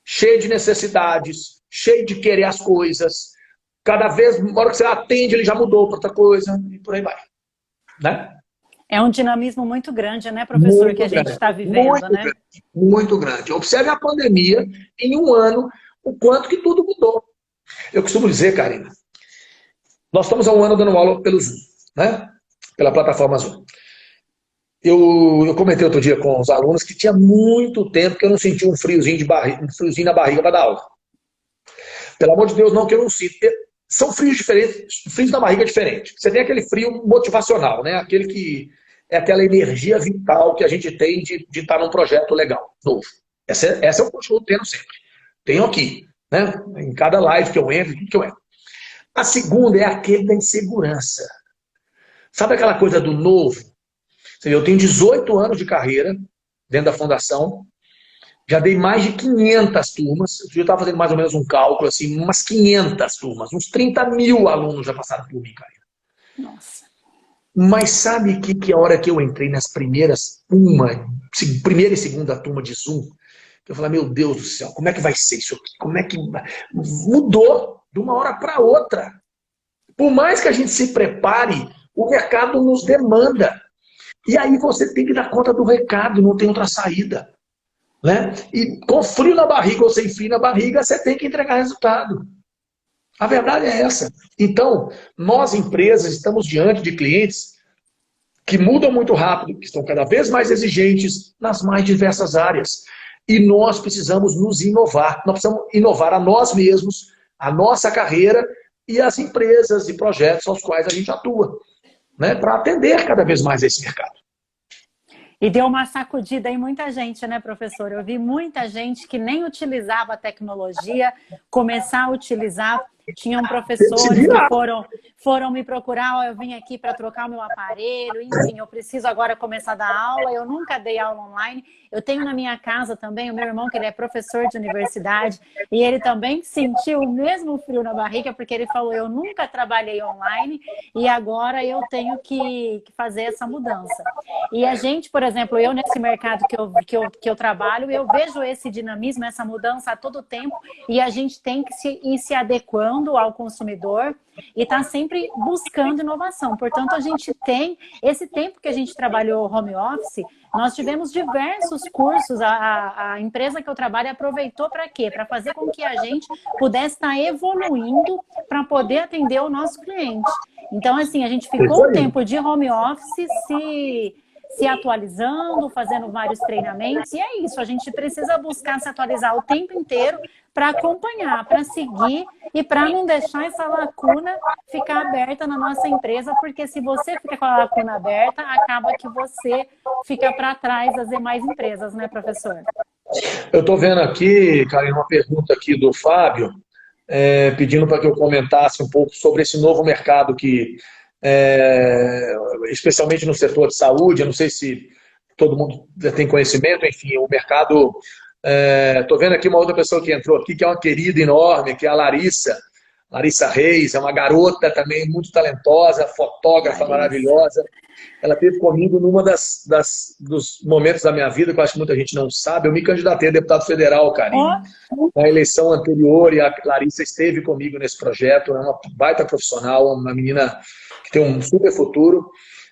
cheio de necessidades, cheio de querer as coisas. Cada vez, na hora que você atende, ele já mudou para outra coisa e por aí vai. Né? É um dinamismo muito grande, né, professor, Muito que a gente grande. está vivendo, Muito né? grande. Muito grande. Observe a pandemia, em um ano, o quanto que tudo mudou. Eu costumo dizer, Karina, nós estamos há um ano dando aula pelo Zoom, né? Pela plataforma Zoom. Eu comentei outro dia com os alunos que tinha muito tempo que eu não sentia um friozinho, um friozinho na barriga para dar aula. Pelo amor de Deus, não que eu não sinto. São frios diferentes, frios na barriga diferente. Você tem aquele frio motivacional, né? Aquele que é aquela energia vital que a gente tem de estar num projeto legal, novo. Essa eu continuo tendo sempre. Tenho aqui, né? Em cada live que eu entro, tudo que eu entro. A segunda é aquele da insegurança. Sabe aquela coisa do novo? Eu tenho 18 anos de carreira dentro da fundação. Já dei mais de 500 turmas. Eu estava fazendo mais ou menos um cálculo, assim, umas 500 turmas. Uns 30 mil alunos já passaram por mim, cara. Nossa. Mas sabe que a hora que eu entrei nas primeiras primeira e segunda turma de Zoom, eu falei, meu Deus do céu, como é que vai ser isso aqui? Como é que... Mudou de uma hora para outra. Por mais que a gente se prepare, o mercado nos demanda. E aí você tem que dar conta do recado, não tem outra saída. Né? E com frio na barriga ou sem frio na barriga, você tem que entregar resultado. A verdade é essa. Então, nós empresas estamos diante de clientes que mudam muito rápido, que estão cada vez mais exigentes nas mais diversas áreas. E nós precisamos nos inovar. Nós precisamos inovar a nós mesmos, a nossa carreira e as empresas e projetos aos quais a gente atua, né? Para atender cada vez mais esse mercado. E deu uma sacudida em muita gente, né, professor? Eu vi muita gente que nem utilizava a tecnologia, começar a utilizar. Tinham professores que foram me procurar, ó, eu vim aqui para trocar o meu aparelho, enfim, eu preciso agora começar a dar aula, eu nunca dei aula online. Eu tenho na minha casa também o meu irmão, que ele é professor de universidade, e ele também sentiu o mesmo frio na barriga, porque ele falou, eu nunca trabalhei online, e agora eu tenho que fazer essa mudança. E a gente, por exemplo, eu nesse mercado que eu trabalho, eu vejo esse dinamismo, essa mudança a todo tempo, e a gente tem que ir se adequando ao consumidor e está sempre buscando inovação. Portanto, a gente tem, esse tempo que a gente trabalhou home office, nós tivemos diversos cursos, a empresa que eu trabalho aproveitou para quê? Para fazer com que a gente pudesse estar evoluindo para poder atender o nosso cliente. Então, assim, a gente ficou um tempo de home office se atualizando, fazendo vários treinamentos, e é isso, a gente precisa buscar se atualizar o tempo inteiro para acompanhar, para seguir e para não deixar essa lacuna ficar aberta na nossa empresa, porque se você fica com a lacuna aberta, acaba que você fica para trás das demais empresas, né, professor? Eu estou vendo aqui, Karina, uma pergunta aqui do Fábio, pedindo para que eu comentasse um pouco sobre esse novo mercado que, especialmente no setor de saúde, eu não sei se todo mundo já tem conhecimento, enfim, o mercado... Estou vendo aqui uma outra pessoa que entrou aqui, que é uma querida enorme, que é a Larissa Reis, é uma garota também muito talentosa, fotógrafa maravilhosa. Ela esteve comigo numa dos momentos da minha vida, que eu acho que muita gente não sabe. Eu me candidatei a deputado federal, Karine, na eleição anterior, e a Larissa esteve comigo nesse projeto. É uma baita profissional, uma menina que tem um super futuro.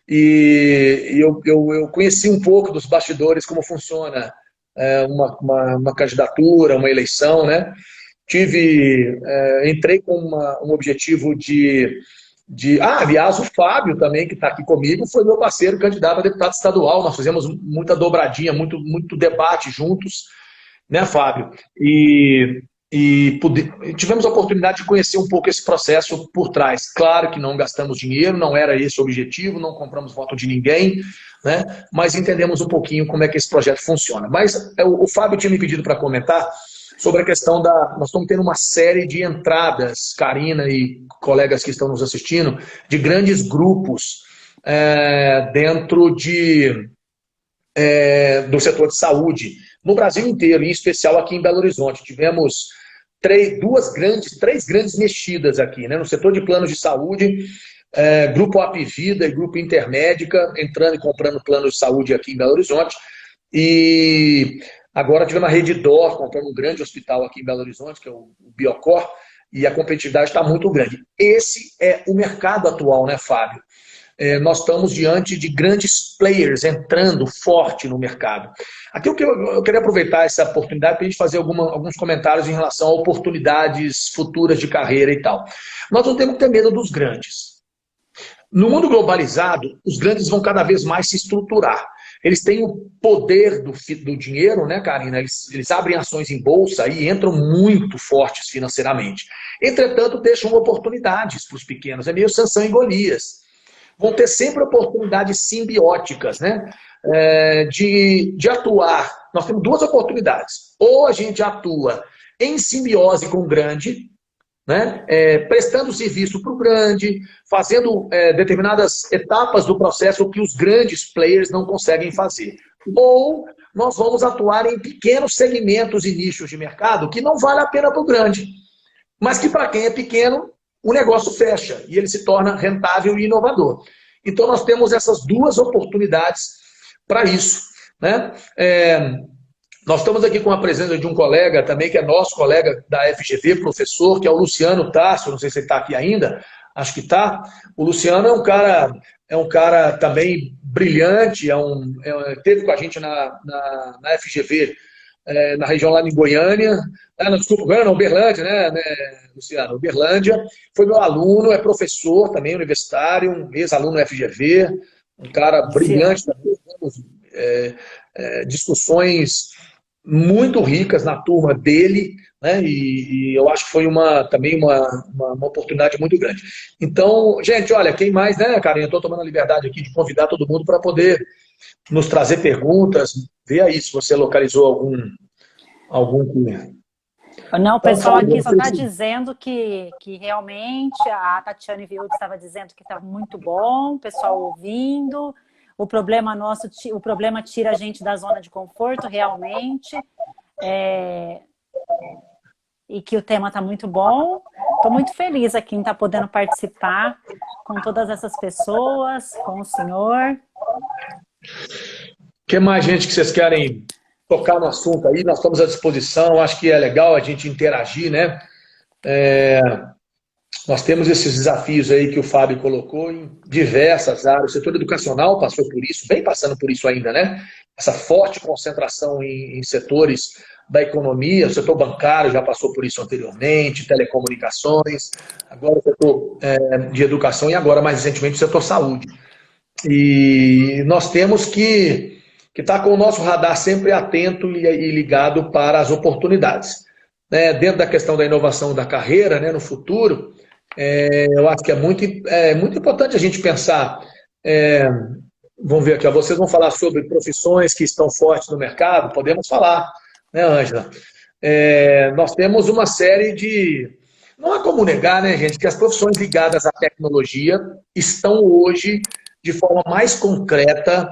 E eu conheci um pouco dos bastidores, como funciona uma candidatura, uma eleição, né? Entrei com um objetivo aliás, o Fábio também, que está aqui comigo, foi meu parceiro candidato a deputado estadual. Nós fizemos muita dobradinha, muito debate juntos, né, Fábio? E tivemos a oportunidade de conhecer um pouco esse processo por trás. Claro que não gastamos dinheiro, não era esse o objetivo, não compramos voto de ninguém, né? Mas entendemos um pouquinho como é que esse projeto funciona. Mas o Fábio tinha me pedido para comentar sobre a questão da... Nós estamos tendo uma série de entradas, Karina e colegas que estão nos assistindo, de grandes grupos dentro do setor de saúde, no Brasil inteiro, em especial aqui em Belo Horizonte. Tivemos três grandes mexidas aqui, né? No setor de planos de saúde, Grupo Apvida e Grupo Intermédica entrando e comprando planos de saúde aqui em Belo Horizonte. E agora tivemos a Redditor comprando um grande hospital aqui em Belo Horizonte, que é o Biocor, e a competitividade está muito grande. Esse é o mercado atual, né, Fábio? Nós estamos diante de grandes players entrando forte no mercado. Aqui eu queria aproveitar essa oportunidade para a gente fazer alguns comentários em relação a oportunidades futuras de carreira e tal. Nós não temos que ter medo dos grandes. No mundo globalizado, os grandes vão cada vez mais se estruturar. Eles têm o poder do dinheiro, né, Karina? Eles abrem ações em bolsa e entram muito fortes financeiramente. Entretanto, deixam oportunidades para os pequenos. É meio Sansão e Golias. Vão ter sempre oportunidades simbióticas, né? De atuar. Nós temos duas oportunidades. Ou a gente atua em simbiose com o grande, né? Prestando serviço para o grande, fazendo determinadas etapas do processo que os grandes players não conseguem fazer. Ou nós vamos atuar em pequenos segmentos e nichos de mercado que não vale a pena para o grande, mas que para quem é pequeno, o negócio fecha e ele se torna rentável e inovador. Então nós temos essas duas oportunidades para isso, né? Nós estamos aqui com a presença de um colega também, que é nosso colega da FGV, professor, que é o Luciano Tasso, não sei se ele está aqui ainda, acho que está. O Luciano é um cara também brilhante, esteve com a gente na FGV, na região lá em Goiânia, desculpa, Goiânia, Uberlândia, né, Luciano? Uberlândia, foi meu aluno, é professor também, universitário, um ex-aluno FGV, um cara brilhante também, discussões muito ricas na turma dele, né? E eu acho que foi também uma oportunidade muito grande. Então, gente, olha, quem mais, né, Karine? Eu estou tomando a liberdade aqui de convidar todo mundo para poder nos trazer perguntas. Vê aí se você localizou algum Não, o pessoal aqui só está dizendo que realmente a Tatiane Viúde estava dizendo que está muito bom, o pessoal ouvindo. O problema tira a gente da zona de conforto, realmente. E que o tema está muito bom. Estou muito feliz aqui em estar podendo participar com todas essas pessoas, com o senhor. O que mais, gente, que vocês querem tocar no assunto aí? Nós estamos à disposição. Acho que é legal a gente interagir, né? Nós temos esses desafios aí que o Fábio colocou em diversas áreas. O setor educacional passou por isso, vem passando por isso ainda, né? Essa forte concentração em setores da economia, o setor bancário já passou por isso anteriormente, telecomunicações, agora o setor de educação e agora, mais recentemente, o setor saúde. E nós temos que estar com o nosso radar sempre atento e ligado para as oportunidades. Dentro da questão da inovação da carreira, né, no futuro, eu acho que é muito importante a gente pensar. Vamos ver aqui, ó, vocês vão falar sobre profissões que estão fortes no mercado? Podemos falar, né, Ângela? Nós temos uma série de... Não há como negar, né, gente, que as profissões ligadas à tecnologia estão hoje, de forma mais concreta,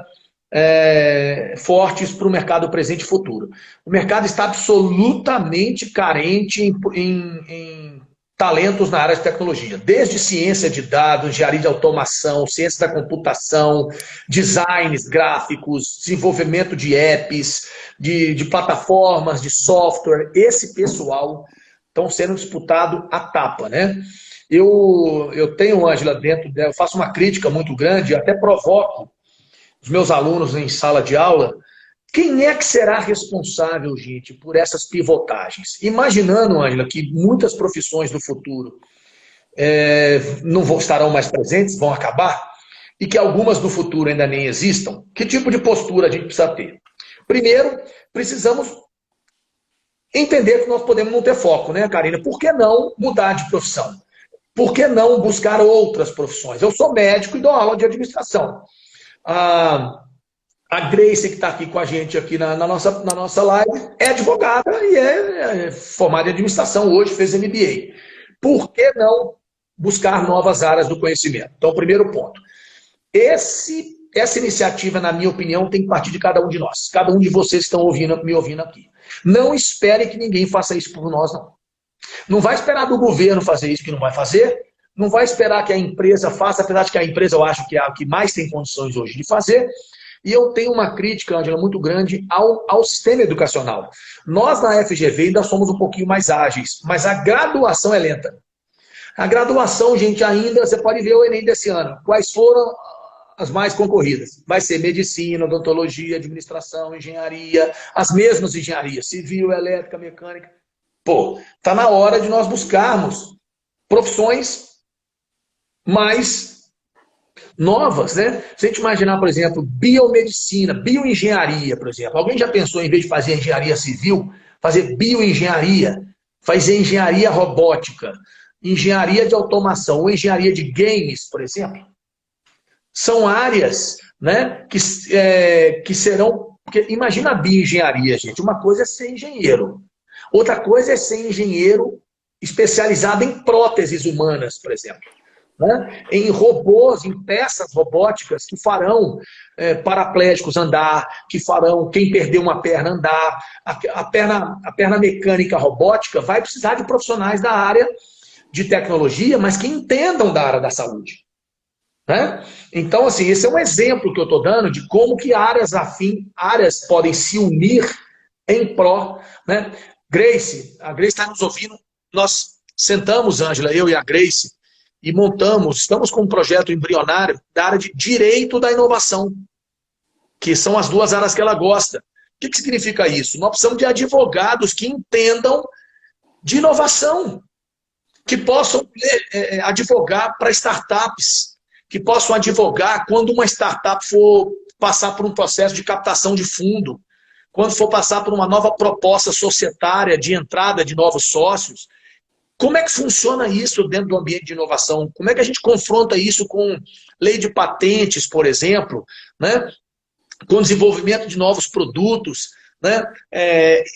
fortes para o mercado presente e futuro. O mercado está absolutamente carente em talentos na área de tecnologia, desde ciência de dados, engenharia de automação, ciência da computação, designs gráficos, desenvolvimento de apps, de plataformas, de software. Esse pessoal estão sendo disputado à tapa, né? Eu tenho, Ângela, eu faço uma crítica muito grande, até provoco os meus alunos em sala de aula. Quem é que será responsável, gente, por essas pivotagens? Imaginando, Ângela, que muitas profissões do futuro não estarão mais presentes, vão acabar, e que algumas do futuro ainda nem existam, que tipo de postura a gente precisa ter? Primeiro, precisamos entender que nós podemos não ter foco, né, Karina? Por que não mudar de profissão? Por que não buscar outras profissões? Eu sou médico e dou aula de administração. A Grace, que está aqui com a gente aqui na nossa live, é advogada e é formada em administração, hoje fez MBA. Por que não buscar novas áreas do conhecimento? Então, primeiro ponto. Essa iniciativa, na minha opinião, tem que partir de cada um de nós. Cada um de vocês que estão me ouvindo aqui. Não espere que ninguém faça isso por nós, não. Não vai esperar do governo fazer isso, que não vai fazer. Não vai esperar que a empresa faça, apesar de que a empresa eu acho que é a que mais tem condições hoje de fazer. E eu tenho uma crítica, Ângela, muito grande ao sistema educacional. Nós, na FGV, ainda somos um pouquinho mais ágeis, mas a graduação é lenta. A graduação, gente, ainda, você pode ver o Enem desse ano. Quais foram as mais concorridas? Vai ser medicina, odontologia, administração, engenharia, as mesmas engenharias, civil, elétrica, mecânica. Pô, tá na hora de nós buscarmos profissões mais novas, né? Se a gente imaginar, por exemplo, biomedicina, bioengenharia, por exemplo. Alguém já pensou, em vez de fazer engenharia civil, fazer bioengenharia, fazer engenharia robótica, engenharia de automação ou engenharia de games, por exemplo? São áreas, né, que serão... Porque imagina a bioengenharia, gente. Uma coisa é ser engenheiro. Outra coisa é ser engenheiro especializado em próteses humanas, por exemplo. Né? Em robôs, em peças robóticas que farão paraplégicos andar, que farão quem perdeu uma perna andar. A perna mecânica robótica vai precisar de profissionais da área de tecnologia, mas que entendam da área da saúde. Né? Então, assim, esse é um exemplo que eu estou dando de como que áreas podem se unir em pró. Né? Grace, a Grace está nos ouvindo. Nós sentamos, Ângela, eu e a Grace, e estamos com um projeto embrionário da área de direito da inovação, que são as duas áreas que ela gosta. O que significa isso? Nós precisamos de advogados que entendam de inovação, que possam advogar para startups, que possam advogar quando uma startup for passar por um processo de captação de fundo, quando for passar por uma nova proposta societária de entrada de novos sócios. Como é que funciona isso dentro do ambiente de inovação? Como é que a gente confronta isso com lei de patentes, por exemplo, né? Com desenvolvimento de novos produtos? Né?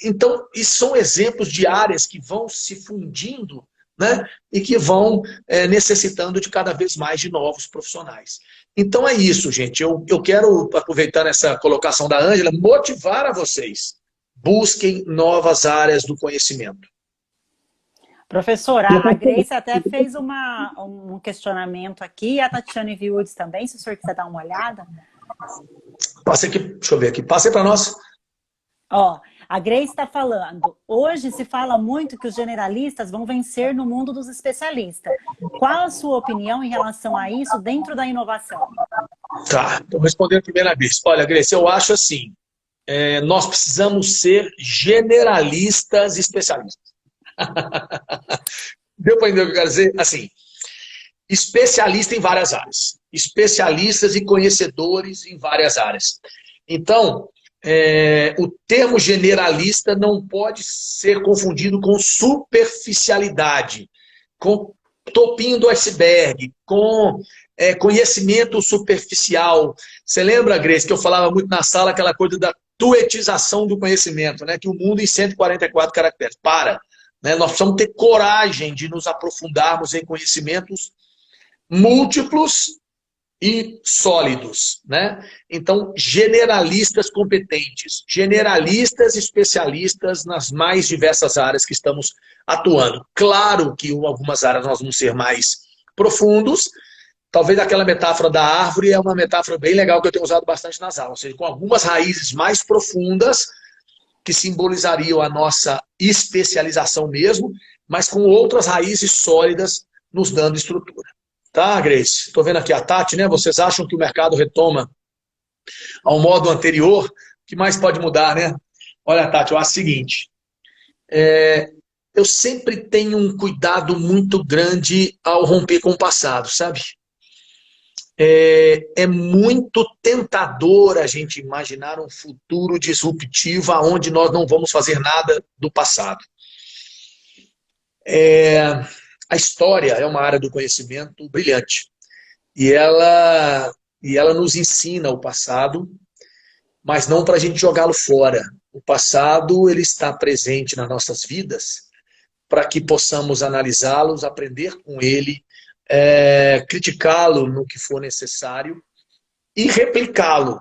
Então, isso são exemplos de áreas que vão se fundindo, né? E que vão necessitando de cada vez mais de novos profissionais. Então é isso, gente. Eu quero, aproveitando essa colocação da Ângela, motivar a vocês. Busquem novas áreas do conhecimento. Professora, a Grace até fez um questionamento aqui, a Tatiane Viúdes também, se o senhor quiser dar uma olhada. Passa aqui, deixa eu ver aqui, passe para nós. Ó, a Grace está falando, hoje se fala muito que os generalistas vão vencer no mundo dos especialistas. Qual a sua opinião em relação a isso dentro da inovação? Tá, então respondendo primeiro a Grace. Olha, Grace, eu acho assim, nós precisamos ser generalistas especialistas. Deu para entender o que eu quero dizer? Assim, especialista em várias áreas. Especialistas e conhecedores em várias áreas. Então, o termo generalista não pode ser confundido com superficialidade, com topinho do iceberg, com conhecimento superficial. Você lembra, Grace, que eu falava muito na sala aquela coisa da tuetização do conhecimento, né? Que o mundo em 144 caracteres. Né? Nós precisamos ter coragem de nos aprofundarmos em conhecimentos múltiplos e sólidos. Né? Então, generalistas competentes, generalistas especialistas nas mais diversas áreas que estamos atuando. Claro que em algumas áreas nós vamos ser mais profundos. Talvez aquela metáfora da árvore é uma metáfora bem legal que eu tenho usado bastante nas aulas. Ou seja, com algumas raízes mais profundas, que simbolizariam a nossa especialização mesmo, mas com outras raízes sólidas nos dando estrutura. Tá, Grace? Estou vendo aqui a Tati, né? Vocês acham que o mercado retoma ao modo anterior? O que mais pode mudar, né? Olha, Tati, eu acho o seguinte. Eu sempre tenho um cuidado muito grande ao romper com o passado, sabe? É muito tentador a gente imaginar um futuro disruptivo onde nós não vamos fazer nada do passado. A história é uma área do conhecimento brilhante. E ela nos ensina o passado mas não para a gente jogá-lo fora. O passado, ele está presente nas nossas vidas para que possamos analisá-los, aprender com ele, criticá-lo no que for necessário e replicá-lo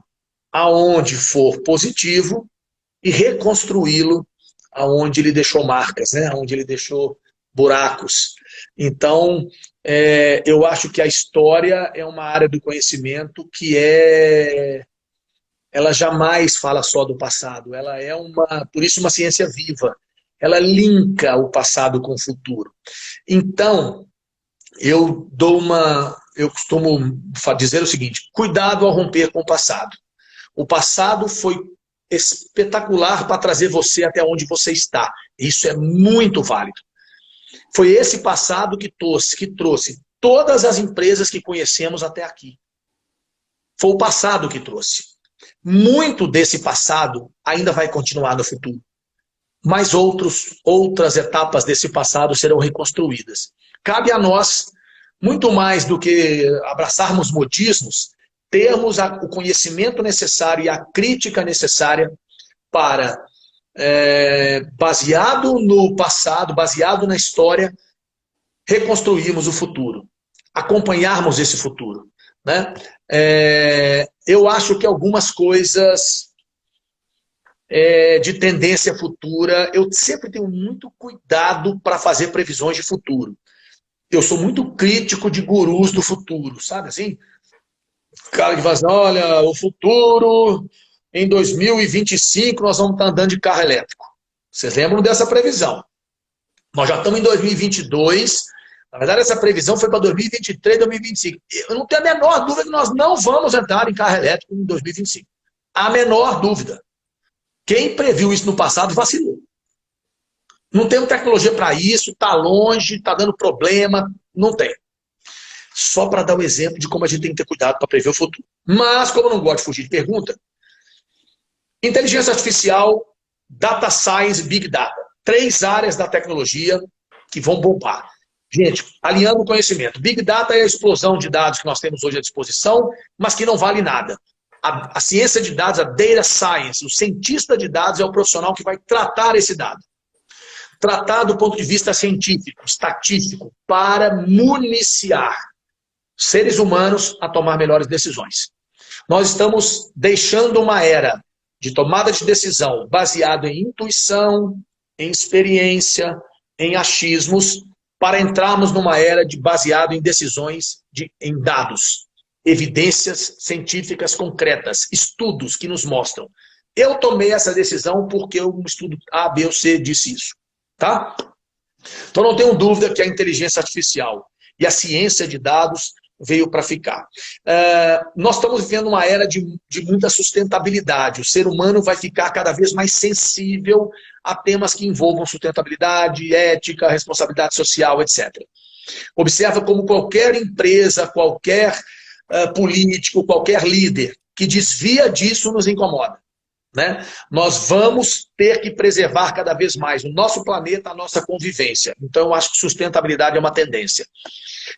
aonde for positivo e reconstruí-lo aonde ele deixou marcas, né? Aonde ele deixou buracos. Então, eu acho que a história é uma área do conhecimento que ela jamais fala só do passado, ela é por isso uma ciência viva, ela linka o passado com o futuro. Então, eu costumo dizer o seguinte: cuidado ao romper com o passado. O passado foi espetacular para trazer você até onde você está. Isso é muito válido. Foi esse passado que trouxe todas as empresas que conhecemos até aqui. Foi o passado que trouxe. Muito desse passado ainda vai continuar no futuro. Mas outras etapas desse passado serão reconstruídas. Cabe a nós, muito mais do que abraçarmos modismos, termos o conhecimento necessário e a crítica necessária para, baseado no passado, baseado na história, reconstruirmos o futuro, acompanharmos esse futuro, né? Eu acho que algumas coisas de tendência futura, eu sempre tenho muito cuidado para fazer previsões de futuro. Eu sou muito crítico de gurus do futuro, sabe assim? O cara que fala assim, olha, o futuro, em 2025, nós vamos estar andando de carro elétrico. Vocês lembram dessa previsão? Nós já estamos em 2022, na verdade essa previsão foi para 2023, 2025. Eu não tenho a menor dúvida que nós não vamos entrar em carro elétrico em 2025. A menor dúvida. Quem previu isso no passado vacilou. Não temos tecnologia para isso, está longe, está dando problema, não tem. Só para dar o exemplo de como a gente tem que ter cuidado para prever o futuro. Mas, como eu não gosto de fugir de pergunta, inteligência artificial, data science, big data. 3 áreas da tecnologia que vão bombar. Gente, alinhando o conhecimento. Big data é a explosão de dados que nós temos hoje à disposição, mas que não vale nada. A ciência de dados, a data science, o cientista de dados é o profissional que vai tratar esse dado. Tratar do ponto de vista científico, estatístico, para municiar seres humanos a tomar melhores decisões. Nós estamos deixando uma era de tomada de decisão baseado em intuição, em experiência, em achismos, para entrarmos numa era baseado em decisões em dados, evidências científicas concretas, estudos que nos mostram. Eu tomei essa decisão porque um estudo A, B ou C disse isso. Tá? Então não tenho dúvida que a inteligência artificial e a ciência de dados veio para ficar. Nós estamos vivendo uma era de muita sustentabilidade. O ser humano vai ficar cada vez mais sensível a temas que envolvam sustentabilidade, ética, responsabilidade social, etc. Observa como qualquer empresa, qualquer político, qualquer líder que desvia disso nos incomoda. Né? Nós vamos ter que preservar cada vez mais o nosso planeta, a nossa convivência. Então, eu acho que sustentabilidade é uma tendência.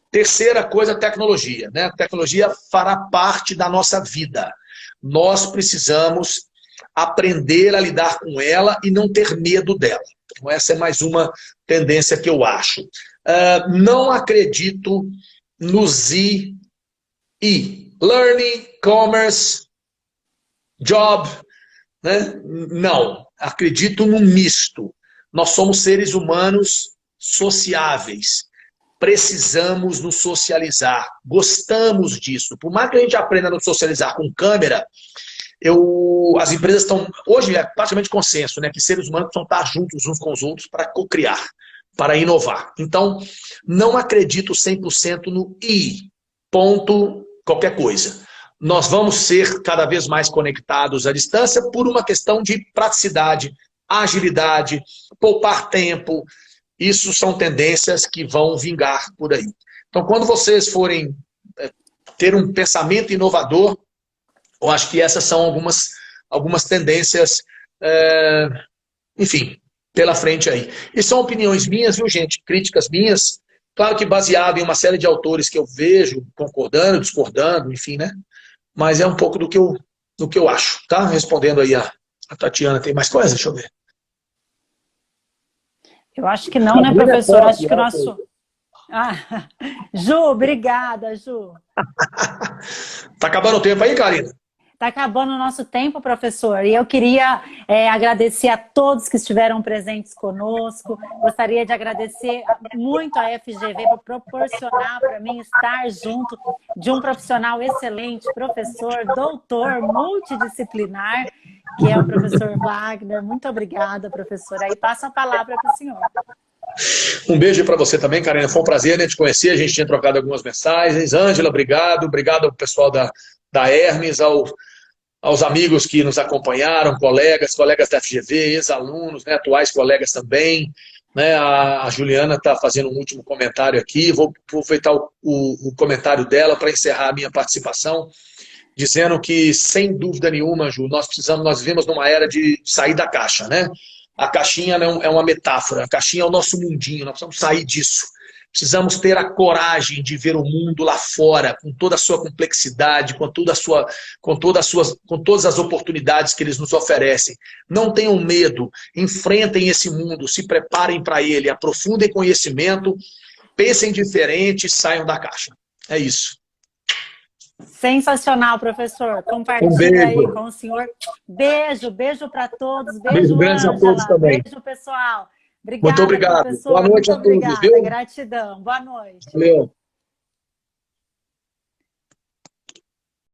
Terceira coisa, tecnologia. Né? A tecnologia fará parte da nossa vida. Nós precisamos aprender a lidar com ela e não ter medo dela. Então, essa é mais uma tendência que eu acho. Não acredito nos learning, commerce, job. Né? Não, acredito no misto. Nós somos seres humanos sociáveis. Precisamos nos socializar. Gostamos disso. Por mais que a gente aprenda a nos socializar com câmera, as empresas estão... Hoje é praticamente consenso, né, que seres humanos precisam estar juntos uns com os outros para co-criar, para inovar. Então, não acredito 100% no ponto qualquer coisa. Nós vamos ser cada vez mais conectados à distância por uma questão de praticidade, agilidade, poupar tempo. Isso são tendências que vão vingar por aí. Então, quando vocês forem ter um pensamento inovador, eu acho que essas são algumas tendências, enfim, pela frente aí. E são opiniões minhas, viu, gente? Críticas minhas. Claro que baseado em uma série de autores que eu vejo concordando, discordando, enfim, né? Mas é um pouco do que no que eu acho, tá? Respondendo aí a Tatiana, tem mais coisa? Deixa eu ver. Eu acho que não, né, professor? Acho que o nosso... Ah, Ju, obrigada, Ju. Tá acabando o tempo aí, Karina? Está acabando o nosso tempo, professor, e eu queria agradecer a todos que estiveram presentes conosco. Gostaria de agradecer muito a FGV por proporcionar para mim estar junto de um profissional excelente, professor, doutor, multidisciplinar, que é o professor Wagner. Muito obrigada, professor. Aí passo a palavra para o senhor. Um beijo para você também, Karina. Foi um prazer, né, te conhecer. A gente tinha trocado algumas mensagens. Ângela, obrigado. Obrigado ao pessoal da Hermes, aos amigos que nos acompanharam, colegas da FGV, ex-alunos, né, atuais colegas também. Né, a Juliana está fazendo um último comentário aqui. Vou aproveitar o comentário dela para encerrar a minha participação, dizendo que, sem dúvida nenhuma, Ju, nós vivemos numa era de sair da caixa, né? A caixinha é uma metáfora, a caixinha é o nosso mundinho, nós precisamos sair disso. Precisamos ter a coragem de ver o mundo lá fora, com toda a sua complexidade, com todas as oportunidades que eles nos oferecem. Não tenham medo, enfrentem esse mundo, se preparem para ele, aprofundem conhecimento, pensem diferente e saiam da caixa. É isso. Sensacional, professor. Compartilha aí com o senhor. Beijo para todos. Beijo grande a todos também. Beijo, pessoal. Obrigada, muito obrigado. Professor. Boa noite a todos. Viu? Gratidão. Boa noite. Valeu.